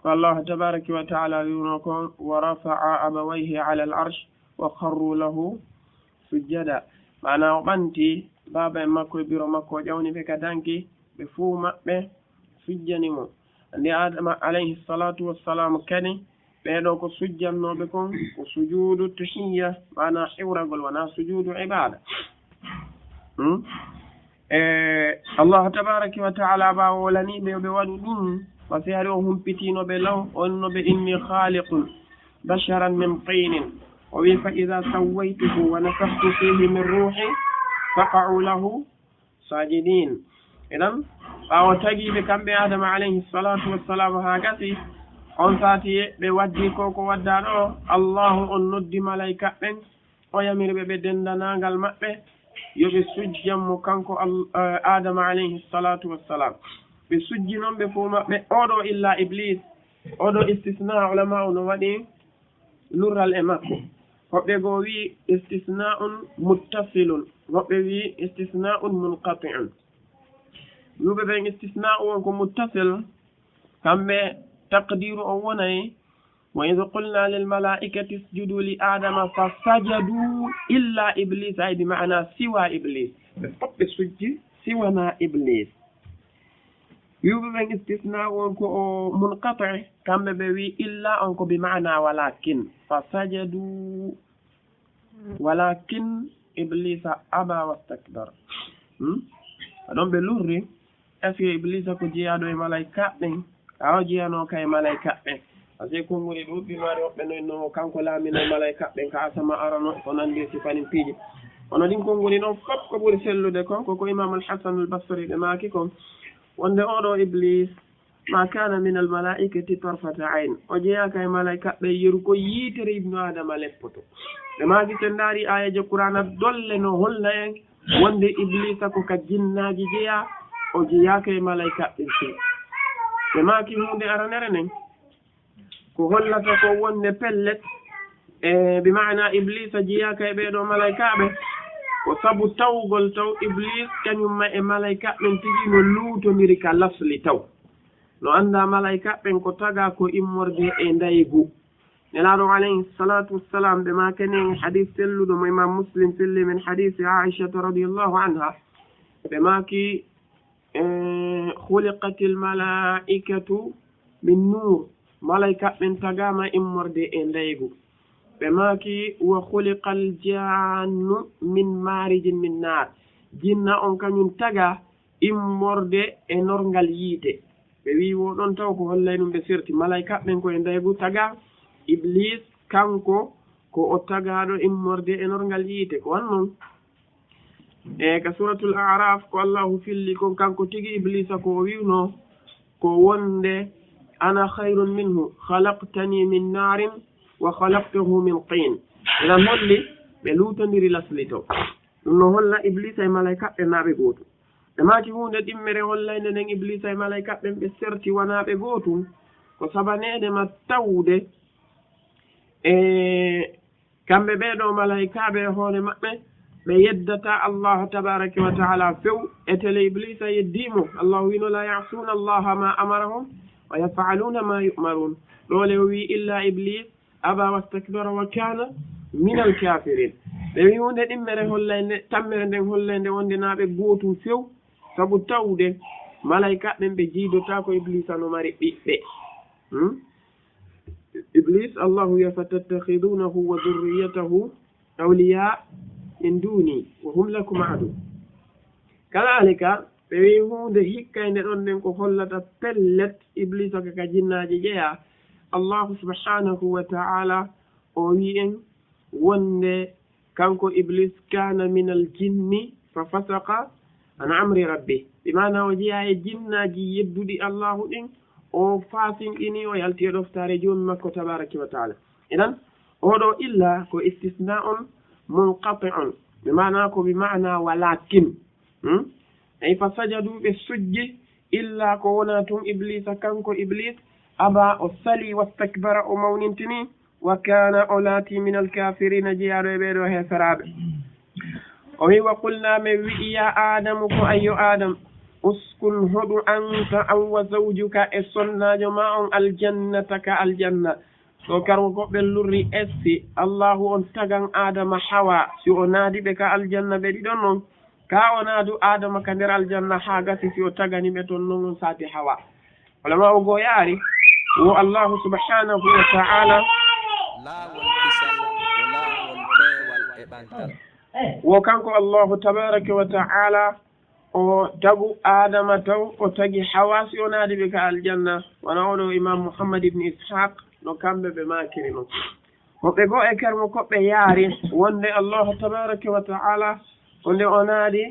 ko allah tabaraka wa taala wiwno kon wa rafa'a abawayhi ala al arsh wa kharru lahu sujjada mana o ɓanti baba en makko e biro makko o ƴawni ɓe ka danki ɓe fuu maɓɓe sujjani mo andi adama alayhi salatu wassalam kadi ɓeɗo ko sujjannoɓe kon ko sujudu tahiyya mana hiwragol wona sujudu ibada allahu tabaraka wa taala ɓawo wolaniɓe ɓe waɗi ɗum par ce que hari o humpitinoɓe law onnoɓe inni khaliqun basharan min tinin o wi fa ida sawaytuhu wa nafahtu fihi min ruhi faqa'u lahu sajidin idan ɓawo tagiɓe kamɓe adama alayhi salatu wassalam ha gasi on saati ɓe waddi ko waddaɗo allahu on noddi malaika ɓen o yamirɓe ɓe dendanagal maɓɓe yoɓe sujjanmo kanko adama alayhi salatu wassalam ɓe sujji noon ɓe fo maɓɓe oɗo illa iblis oɗo istisna ulama no waɗi lurral e makko hoɓɓe goo wi istisna'un muttasilun hoɓɓe wi istisna'un munqati'un yuɓe ɓen istisna'u on ko muttasil kamɓe taqdiru o wonay wa id qulna lil malaikati isjudu li adama fa sajadu illa iblis ay bi ma'na siwa iblis ɓe fof ɓe sujji siwana iblis yuɓe ɓen istisna on ko o munqati kamɓe ɓe wi illa on ko bi ma'na walakin fa sajadu walakin iblisa aba wastakbar aɗon ɓe lurri est ce que iblisa ko jeeyaɗo e malaika ɓen awa jeyano ka e malaika ɓen par ce que konnguli ɗuɗɗinoare hoɓɓe noyno kanko laamino malaika ɓen ka asama arano ko nandi sifanin piiji hono ɗin konnguli noon fof ko ɓuri sellude kon koko imam alhasan albasri ɓe maaki kon wonde oɗo iblis ma kana min almalaikati tarfata ayn o jeeyaka e malaika ɓe yeru ko yiitere ibnu adama leppoto ɓe maaki sen daari ayaji qur'ana dolle no holla en wonde iblisa ko ka jinnaji jeeya o jeeyaka e malaika ɓen fe ɓe maaki hunde aranere nen ko hollata ko wonde pellet e bi maana iblisa jeeyaka e ɓeɗo malaikaɓe ko sabu tawgol taw iblis kañumma e malaika ɓen tigi no luutodiri ka lasli taw no annda malaika ɓen ko taga ko immorde e ndaygu nelaɗo alayhi salatu wassalam ɓe makenen hadis selluɗo mo imam muslim filli min hadisi aishata radiallahu anha ɓe maki khuliqati lmalaikatu min nur malaika ɓen tagama immorde e ndaygu ɓe maaki wa khuliqa aljannu min marijin min nar jinna on kañum taga immorde e norgal yiite ɓe wi woɗon taw ko hollay ɗum ɓe serti malaika ɓen koye ndaygu taga iblis kanko ko o tagaɗo immorde e norgal yiite ko wannoon e ka suratul araf ko allahu filli kon kanko tigi iblisa ko o wiwno ko wonde ana khayrun minhu khalaqtani min narin wa khalaqtahu min tin eɗan holli ɓe luutodiri lasli to ɗum no holla iblisa e malaika ɓe naaɓe gootum ɓe maaki hunde ɗimmere hollayde nden iblisa e malaika ɓen ɓe serti wonaaɓe gootum ko sabaneede ma tawde e kamɓe ɓeeɗo malaikaɓe e hoore maɓɓe ɓe yeddata allah tabaraka wa taala few e tele iblisa yeddimo allahu wino la yasuna allaha ma amarahum wa yafaluna ma yumarun ɗole o wi illa iblis aba wastakbara wa kana min alkafirin ɓe wi hunde ɗimmere hollayde tammere nden hollayde wondinaɓe gootum few sabu tawde malaika ɓen ɓe jiidota ko iblisa no mari ɓiɓɓe iblis allahu wiya fatattakhidunahu wa dhurriyatahu awliya min duni wa hum lakum adu kadalika ɓe wi hunde hikkayde ɗon nden ko hollata pellet iblisa kaka jinnaji ƴeeya allahu subhanahu wa ta'ala o wi en wonde kanko iblis kana min al jinni fa fasaqa an amri rabbi bimana o jeeya e jinnaji yedduɗi allahu ɗin o fasinɗini o yalti e ɗoftare joni makko tabaraka wa taala idan oɗo illa ko istisna on munqati'un bimana ko bimana walakin ay fa sajadu ɓe sujji illa ko wona tun iblisa kanko iblis aba o sali wastakbara o mawnintini wa kana o laati min alkafirina jeeyaɗo e ɓeɗo heferaɓe o wi wa qulna min wi'i ya adamu ko ayyo adam uskun hoɗu anta an wa zawjuka e sonnajo ma on aljannata ka aljanna so karmo koɓɓe lurri esti allahu on tagan adama hawa si o naadi ɓe ka aljanna ɓe ɗiɗon noon ka o naadu adama ka nder aljanna ha gasi si o tagani ɓe toon noon on saati hawa walama o goo yaari wo allahu subhanahu wa ta'ala laawol kisal ko laawol peewal e ɓantal wo kanko allahu tabaraka wa ta'ala o tagu adama taw o tagi hawa si o naadi ɓe ka aljanna wona oɗo imam mouhammad ibne ishaq no kamɓe ɓe makiri noon woɓɓe goo e kermo koɓɓe yaari wonde allahu tabaraka wa ta'ala wonde o naadi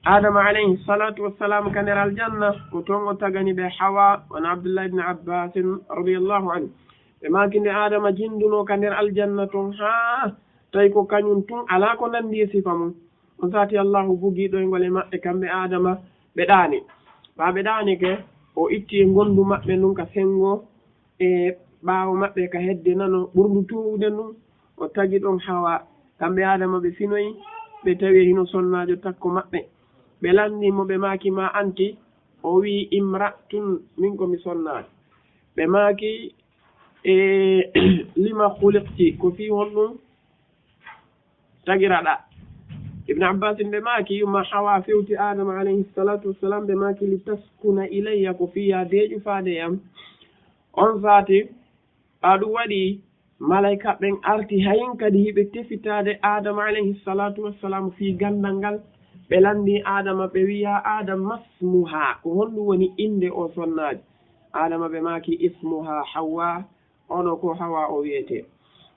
adama alayhi salatu wassalam ka nder aljanna ko toon o tagani ɓe hawa wona abdoullah ibne abbasin radiallahu anhu ɓe makinde adama jinduno ka nder aljanna toon ha tawi ko kañum tun ala ko nandi e sifa mum on saati allahu bugiɗoygol e maɓɓe kamɓe adama ɓe ɗaani ɓaɓe ɗaani ke o itti e gondu maɓɓe ndun ka sengo e ɓaawo maɓɓe ka hedde nano ɓurndu tuwude ndun o tagi ɗon hawa kamɓe adama ɓe finoyi ɓe tawi hino sonnajo takko maɓɓe ɓe landimo ɓe maaki ma anti o wi imra tun min komi sonnajo ɓe maaki e lima hulikti ko fi hon ɗum tagiraɗa ibne abbasin ɓe maaki yumma hawa fewti adama alayhi salatu wassalam ɓe maaki li taskuna ilayya ko fiya deeƴu faade yam on saati ɓa ɗum waɗi malayka ɓen arti hayin kadi hiɓe tefitade adama alayhi salatu wassalam fi gandal ngal ɓe landi adama ɓe wiya adama masmuha ko honɗum woni inde o sonnaji adama ɓe maaki ismuha hawa ono ko hawa o wiyete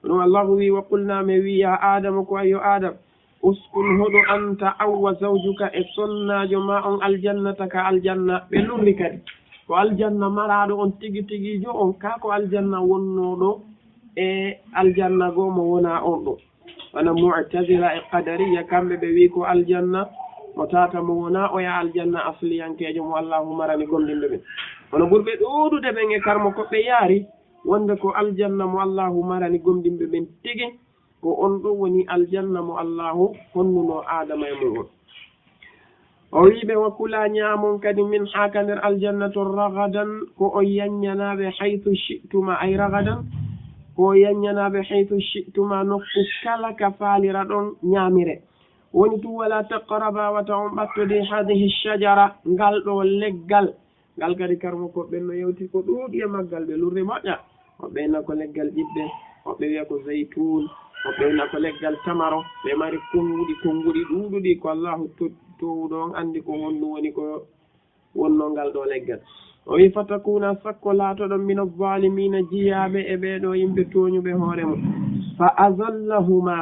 ɗum allahu wi wa qulna mi wiya adama ko ayo adam uskun hoɗo anta aw wa zawjuka e sonnajo ma on aljannata ka aljanna ɓe lurri kadi ko aljanna maraɗo on tigi tigijo on ka ko aljanna wonnoɗo e aljanna goo mo wona on ɗo wana mu'tazila e qadariya kamɓe ɓe wi ko aljanna mo tata mo wona oya aljanna asliyankejo mo allahu marani gondinde ɓen kono ɓurɓe ɗuuɗude ɓen e karmo koɓe yaari wonde ko aljanna mo allahu marani gondimɓe ɓen tigi ko on ɗo woni aljanna mo allahu honnuno adama e mum on o wiɓe wa kula ñaamon kadi min ha ka nder aljanna to ragadan ko o yanñanaɓe haythu shi'tuma ay ragadan ko yanñanaɓe haythu shi'tuma nokku kala ka faalira ɗon ñaamire woni tu wala taqraba wata on ɓattode hadihi shajara ngal ɗo leggal ngal kadi karmo koɓɓen no yewti ko ɗuuɗi e maggal ɓe lurri moƴƴa woɓɓe wina ko leggal ƴiɓɓe woɓɓe wiya ko zeytun woɓɓe wina ko leggal tamaro ɓe mari konnguɗi ɗuuɗuɗi ko allahu towɗo on anndi ko honɗum woni ko wonno ngal ɗo leggal o wi fatakuna sakko laatoɗon min alzalimina jiyaaɓe e ɓeeɗo yimɓe tooñuɓe hoore mum fa azallahuma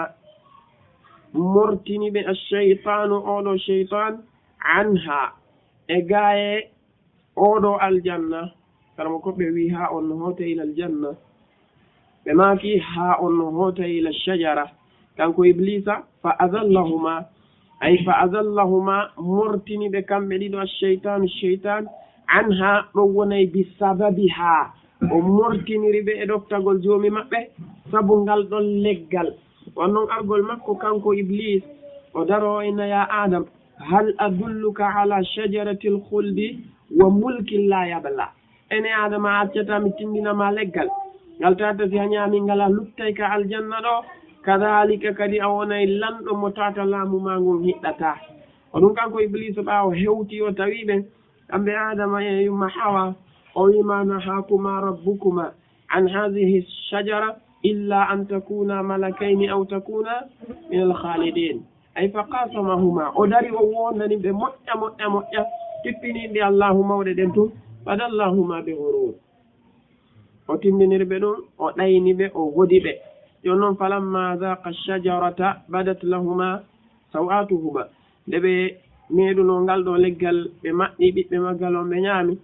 mortini ɓe alcheytanu oɗo cheytan anha e gaye oɗo aljanna karamo koɓe wi ha on no hoota ila aljanna ɓe maaki ha on no hoota ila shajara kanko iblisa fa azallahuma ay fa azallahuma mortini ɓe kamɓe ɗiɗo alcheytanu cheytan anha ɗo wonay bi sababiha o mortiniri ɓe e ɗoftagol joomi maɓɓe sabu ngal ɗon leggal wonnoon argol makko kanko iblis o daro ina ya adam hal adulluka ala shajarati lhuldi wa mulkin la yabla ene adama a accata mi tindinama leggal ngal tata si a ñaami ngala luttay ka aljanna ɗo kadalika kadi a wonay lanɗo mo tata laamu ma ngon hiɗɗata o ɗum kanko iblis ɓaawo hewti o tawi ɓen kamɓe adama e yumma hawa o wima nahakuma rabbukuma an hadihi shajara illa an takuna malakayni aw takuna min alkhalidin ay fa qasamahuma o dari o wondani ɓe moƴƴa tippiniɗe allahu mawɗe ɗen tun fadallahuma ɓe horur o tindinirɓe ɗum o ɗayni ɓe o hodi ɓe jon noon falamma dhaqa shajarata badat lahuma sawatuhuma nde ɓe meeɗuno ngal ɗo leggal ɓe maɗɗi ɓiɓɓe maggal on ɓe ñaami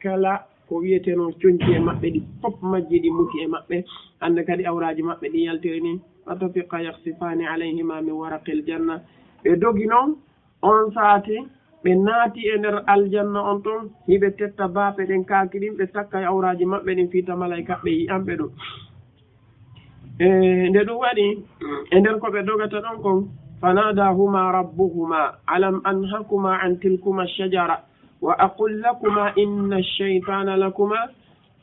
kala ko wiyeteno coñci e maɓɓe ɗi fof majji ɗi muti e maɓɓe hannde kadi awraji maɓɓe ɗi yaltiri ni fatafiqa yaksifani alayhima min waraqil janna ɓe dogi noon on saati ɓe naati e nder aljanna on toon hiɓe tetta baape ɗen kaaki ɗin ɓe takka e awraji maɓɓe ɗin fiita malayka ɓe yiyanɓe ɗum nde ɗum waɗi e nder ko ɓe dogata ɗon kon fanadahuma rabbuhuma alam anhakuma an tilkuma shajara wa aqul lakuma inna alcheytana lakuma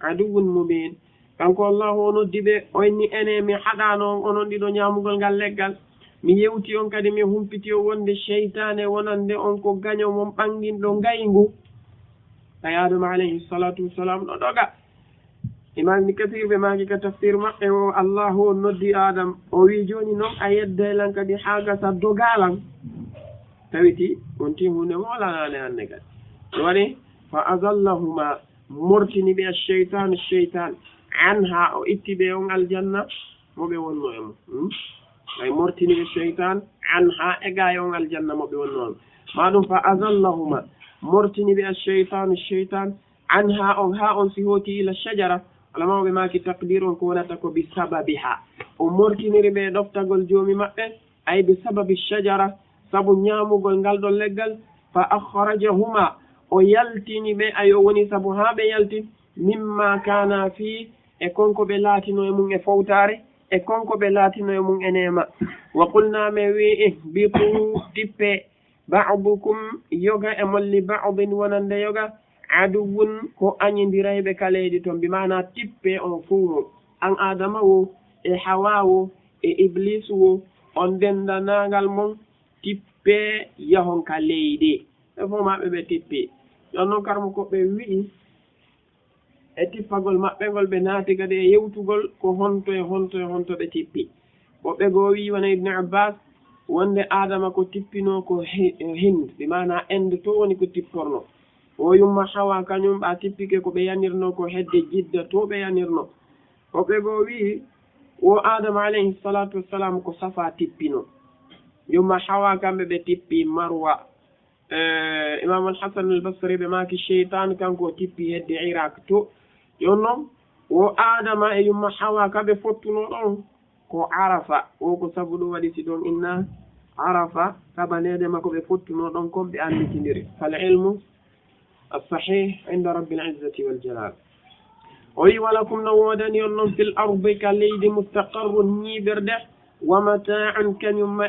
aduwun mubin kanko allahu o noddi ɓe o inni ene mi haɗano onon ɗiɗo ñamugol ngal leggal mi yewti on kadi mi humpiti o wonde cheytane wonande on ko gaño mon ɓanginɗo ngaygu ay adama alayhi salatu wassalam ɗo ɗoga imam ni kasir ɓe maki ka tafsir maɓɓe o allahu o noddi adam o wi joni noon a yeddaylan kadi ha gasa dogalan tawiti wonti hunde molanane hande kadi ɗo waɗi fa azallahuma mortini ɓe cheytan anha o itti ɓe on aljanna moɓe wonno e mo ay mortini ɓe cheytan anha e ga e on aljanna moɓe wonno on maɗum fa azallahuma mortini ɓe cheytan anha on ha on si hoti ila shajara alamaɓe maki taqdir on ko wonata ko bi sababiha o mortiniri ɓe ɗoftagol joomi maɓɓe ay bi sababi shajara sabu ñamugol ngal ɗon leggal fa akhrajahuma o yaltini ɓe ayo woni sabu ha ɓe yalti mimma kana fi e konko ɓe laatino e mum e fowtare e konko ɓe laatino e mum e nema wa qulna me wi bitu tippe ba'dukum yoga e molli ba'din wonande yoga aduwun ko añidirayɓe kaleeɗi toon mbimana tippe on fuu an adama wo e hawa wo e iblis wo on dendanagal mon tippe yahon ka leydi e fof maɓe ɓe tippi ɗon noon karmo ko ɓe wiɗi e tippagol maɓɓe ngol ɓe naati kadi e yewtugol ko honto ɓe tippi woɓɓe goo wi wona ibne abbas wonde adama ko tippino ko hind mbimana ende to woni ko tipporno o yumma hawa kañum ɓa tippike ko ɓe yanirno ko hedde jidda to ɓe yanirno woɓɓe goo wi wo adama alayhi salatu wassalam ko safa tippino yumma hawa kamɓe ɓe tippi marwa imam alhasan albasri ɓe maki cheytan kanko tippi hedde iraq to yon noon wo adama e yumma hawa kaɓe fottuno ɗon ko arafa o ko sabu ɗum waɗi si ɗon inna arafa kaɓanede makko ɓe fottuno ɗon kon ɓe anditidiri fal ilmu الصحيح عند رب العزة والجلال وي ولكم نودني ينم في الأرض كالليد مستقر نيبرده ومتاع كان يما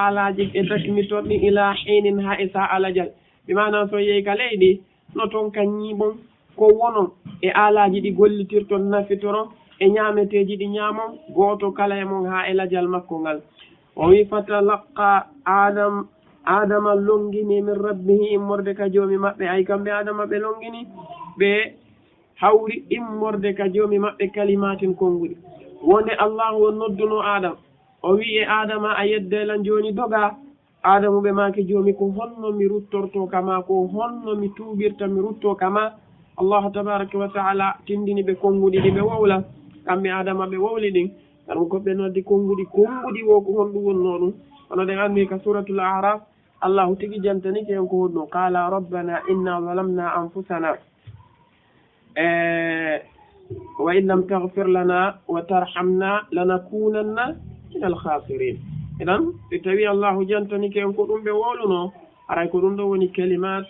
آلاجك تكمتوني إلى حين هائسا على جل بمعنى سوية كالليد نتون كان نيبون كوونو آلاجي دي قولي تيرتون نفترون ñaameteeji ɗi ñaamon gooto kala e mon haa e lajal makko ngal o wi fatalaqqa adama longini min rabbihi immorde ka joomi maɓɓe ay kamɓe adama ɓe longini ɓe hawri immorde ka joomi maɓɓe kalimatin konnguɗi wonde allahu o nodduno adam o wi e adama a yeddelan jooni doga adamu ɓe maake joomi ko honno mi ruttorto kama ko honno mi tuubirta mi rutto kama allahu tabaraka wa taala tindini ɓe konnguɗi ɗi ɓe wowla kamɓe adama ɓe wowli ɗin ɗum ko ɓe noddi konnguɗi wo ko honɗum wonno ɗum hono ɗen anndi ka suratul araf allahu tigi jantani ke on ko honɗum qala rabbana inna zalamna anfusana wa in lam taghfir lana wa tarhamna lanakunanna min alkhasirin idan so tawi allahu jantani ke on ko ɗum ɓe wowluno aray ko ɗum ɗo woni kalimat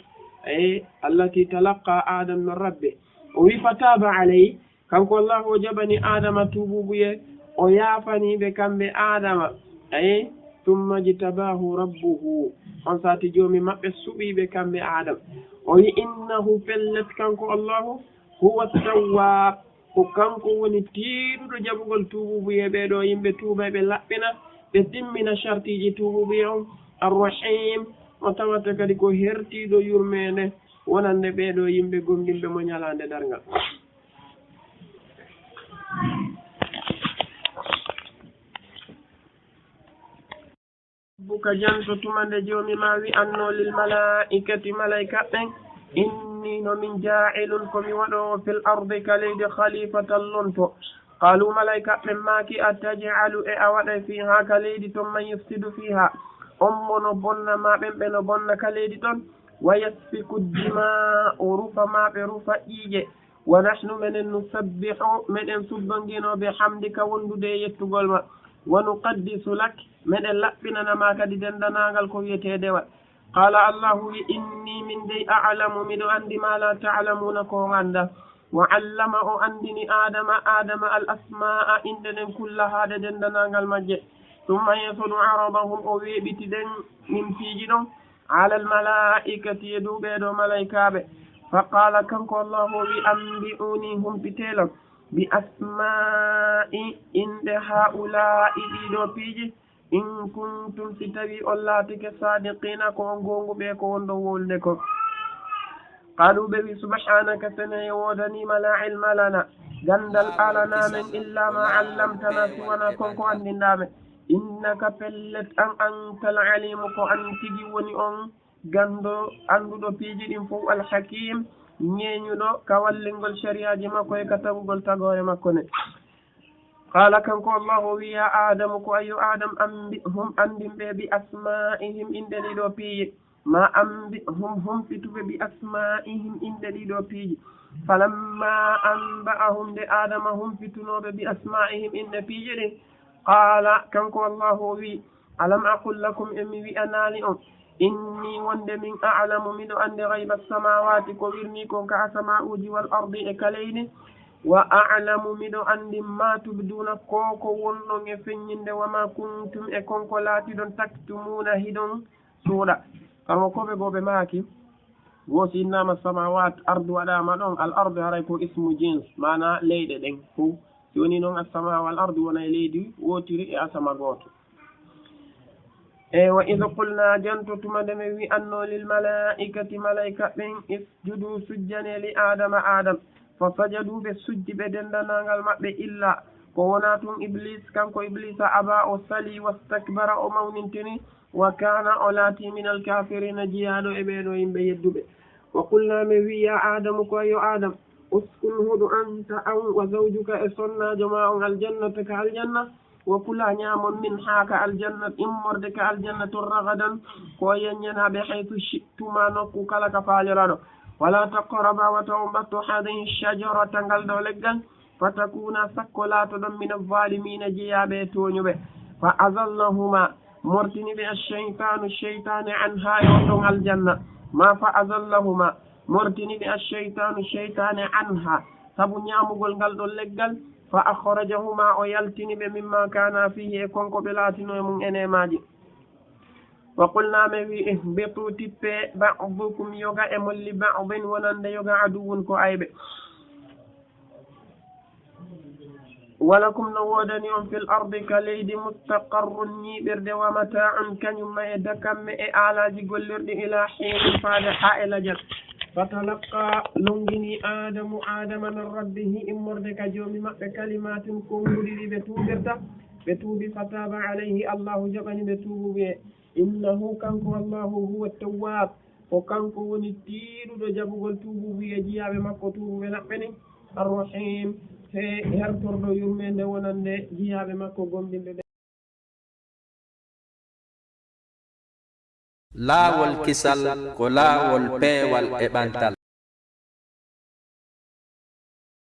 ay allati talaqqa adam min rabbi o wi fataba alayhi kanko allahu o jaɓani adama tububuye o yaafaniɓe kamɓe adama ay tumma jitabahu rabbuhu on sati joomi maɓɓe suɓiɓe kamɓe adama o wi innahu pellet kanko allahu huwa tawwab ko kanko woni tiiɗuɗo jaɓugol tububuye ɓeɗo yimɓe tuuba ɓe laɓɓina ɓe timmina chartiji tububuye on arrahim o tawata kadi ko hertiɗo yurmede wonande ɓeɗo yimɓe gomɗinɓe mo ñalande dargal buka janto tumande joomi ma wi anno lil malaikati malaika ɓen inni no min ja'ilun komi waɗowo fil ardi ka leydi khalifatan lonto qalu malaika ɓen maki ataj'alu e a waɗa fiha ka leydi ton man yufsidu fiha on mono bonna maɓen ɓe no bonna ka leydi ɗon wa yasfiku dima o rufa maɓe rufa ƴiiƴe wa nahnu menen nusabbihu meɗen subbanginoɓe hamdika wondude e yettugol ma wa nuqaddisu lak meɗen laɓɓinanama kadi dendanagal ko wiyete wat qala allahu wi inni min dey a'lamu miɗo andi ma la ta'lamuna ko anda wa allama o andini adama al asma'a inde ɗen kullahaade dendanagal majje ثم يصل عرضهم أو يبتدن من فيجنهم على الملائكة يدوب يدو ملائكة فقال كنك الله بأنبئوني هم بتيلم بأسماء إن هؤلاء إلو بيجي إن كنتم ستبي أولاتك صادقين كونغو بيكو وندو قالوا بي سبحانك سنة ودني ما علم لنا جندل ألنا من إلا ما علمتنا سوانا كونكو عندنا إنك فلت أنت العليم كو أنتجي وني gando anduɗo piiji ɗin fof alhakim ñeeñuɗo kawallingol shariaji makko e katawugol tagore makko ne qala kanko allahu wi ya adamu ko ayo adam hum andimɓe bi asma'ihim inde ɗiɗo piiji ma hum humfituɓe bi asma'ihim inde ɗiɗo piiji falamma anba'ahum de adama humfitunoɓe bi asma'ihim inde piiji ɗin qala kanko allahu wi alam aqul lakum emi wi'anani on inni wonde min a'lamu miɗo ande gayba samawati ko wirni kon ka asama'uji wal ardi e kaleyni wa a'lamu miɗo andi ma tubduna koko wonɗon e feññinde wa ma kuntum e konko laatiɗon taktumuna hiɗon suuɗa kamo koɓe goɓe maaki wosi innama samawat ardu waɗama ɗon al ardu haray ko ismu jins mana leyɗe ɗen fof si woni noon asama wal ardu wona e leydi wotiri e asama goto wa id qulna jantotuma nde mi wi anno lil malaikati malaika ɓen isjudu sujjane li adama adam fa sajadu ɓe sujji ɓe dendanagal maɓɓe illa ko wona tun iblis kanko iblisa aba o sali wastakbara o mawnintini wa kana o laati min alkafirina jiyaɗo e ɓeɗo yimɓe yedduɓe wa qulna mi wi ya adamu ko yo adam uskun huɗu anta an wa zawjuka e sonnajo ma on aljannata ka aljanna wa kula ñamon min haaka aljanna immorde ka aljanna to ragadan ko yeññanaɓe haytu shittuma nokku kala ka faaliraɗo wala taqraba wata o mbatto hadihi shajarata ngal ɗo leggal fatakuna sakko laatoɗon min alvalimina jeeyaɓe e toñuɓe fa azallahuma mortiniɓe alcheytanu cheytane anha e on ɗon aljanna ma fa azallahuma mortiniɓe alcheytanu cheytane anha saabu ñamugol ngal ɗon leggal fa akhrajahuma o yaltiniɓe mimma kana fihi e konko ɓe laatino e mum enemaji wa qulna me wi ihbitu tippe ba'dukum yoga e molli ba'din wonande yoga aduwun ko ayɓe walakum no wodani on fil ardi ka leydi mustaqarrun ñiɓirde wa mata'un kañumma e dakamme e alaji gollirɗi ila hiinin faade ha e lajal fatalaqa longini adamu adama min rabbihi immorde ka joomi maɓɓe kalimatin konguɗiɗi ɓe tuɓirta ɓe tuubi fataba alayhi allahu joɓani ɓe tuubu wiye innahu kanko allahu huwa tawwab ko kanko woni tiiɗuɗo jabugol tuubu wiye jiyaɓe makko tuubuɓe naɓɓeni arrahim he hertorɗo yurmede wonande jiyaɓe makko gomɗinɓe ɓe laawol kisal ko laawol peewal e ɓantal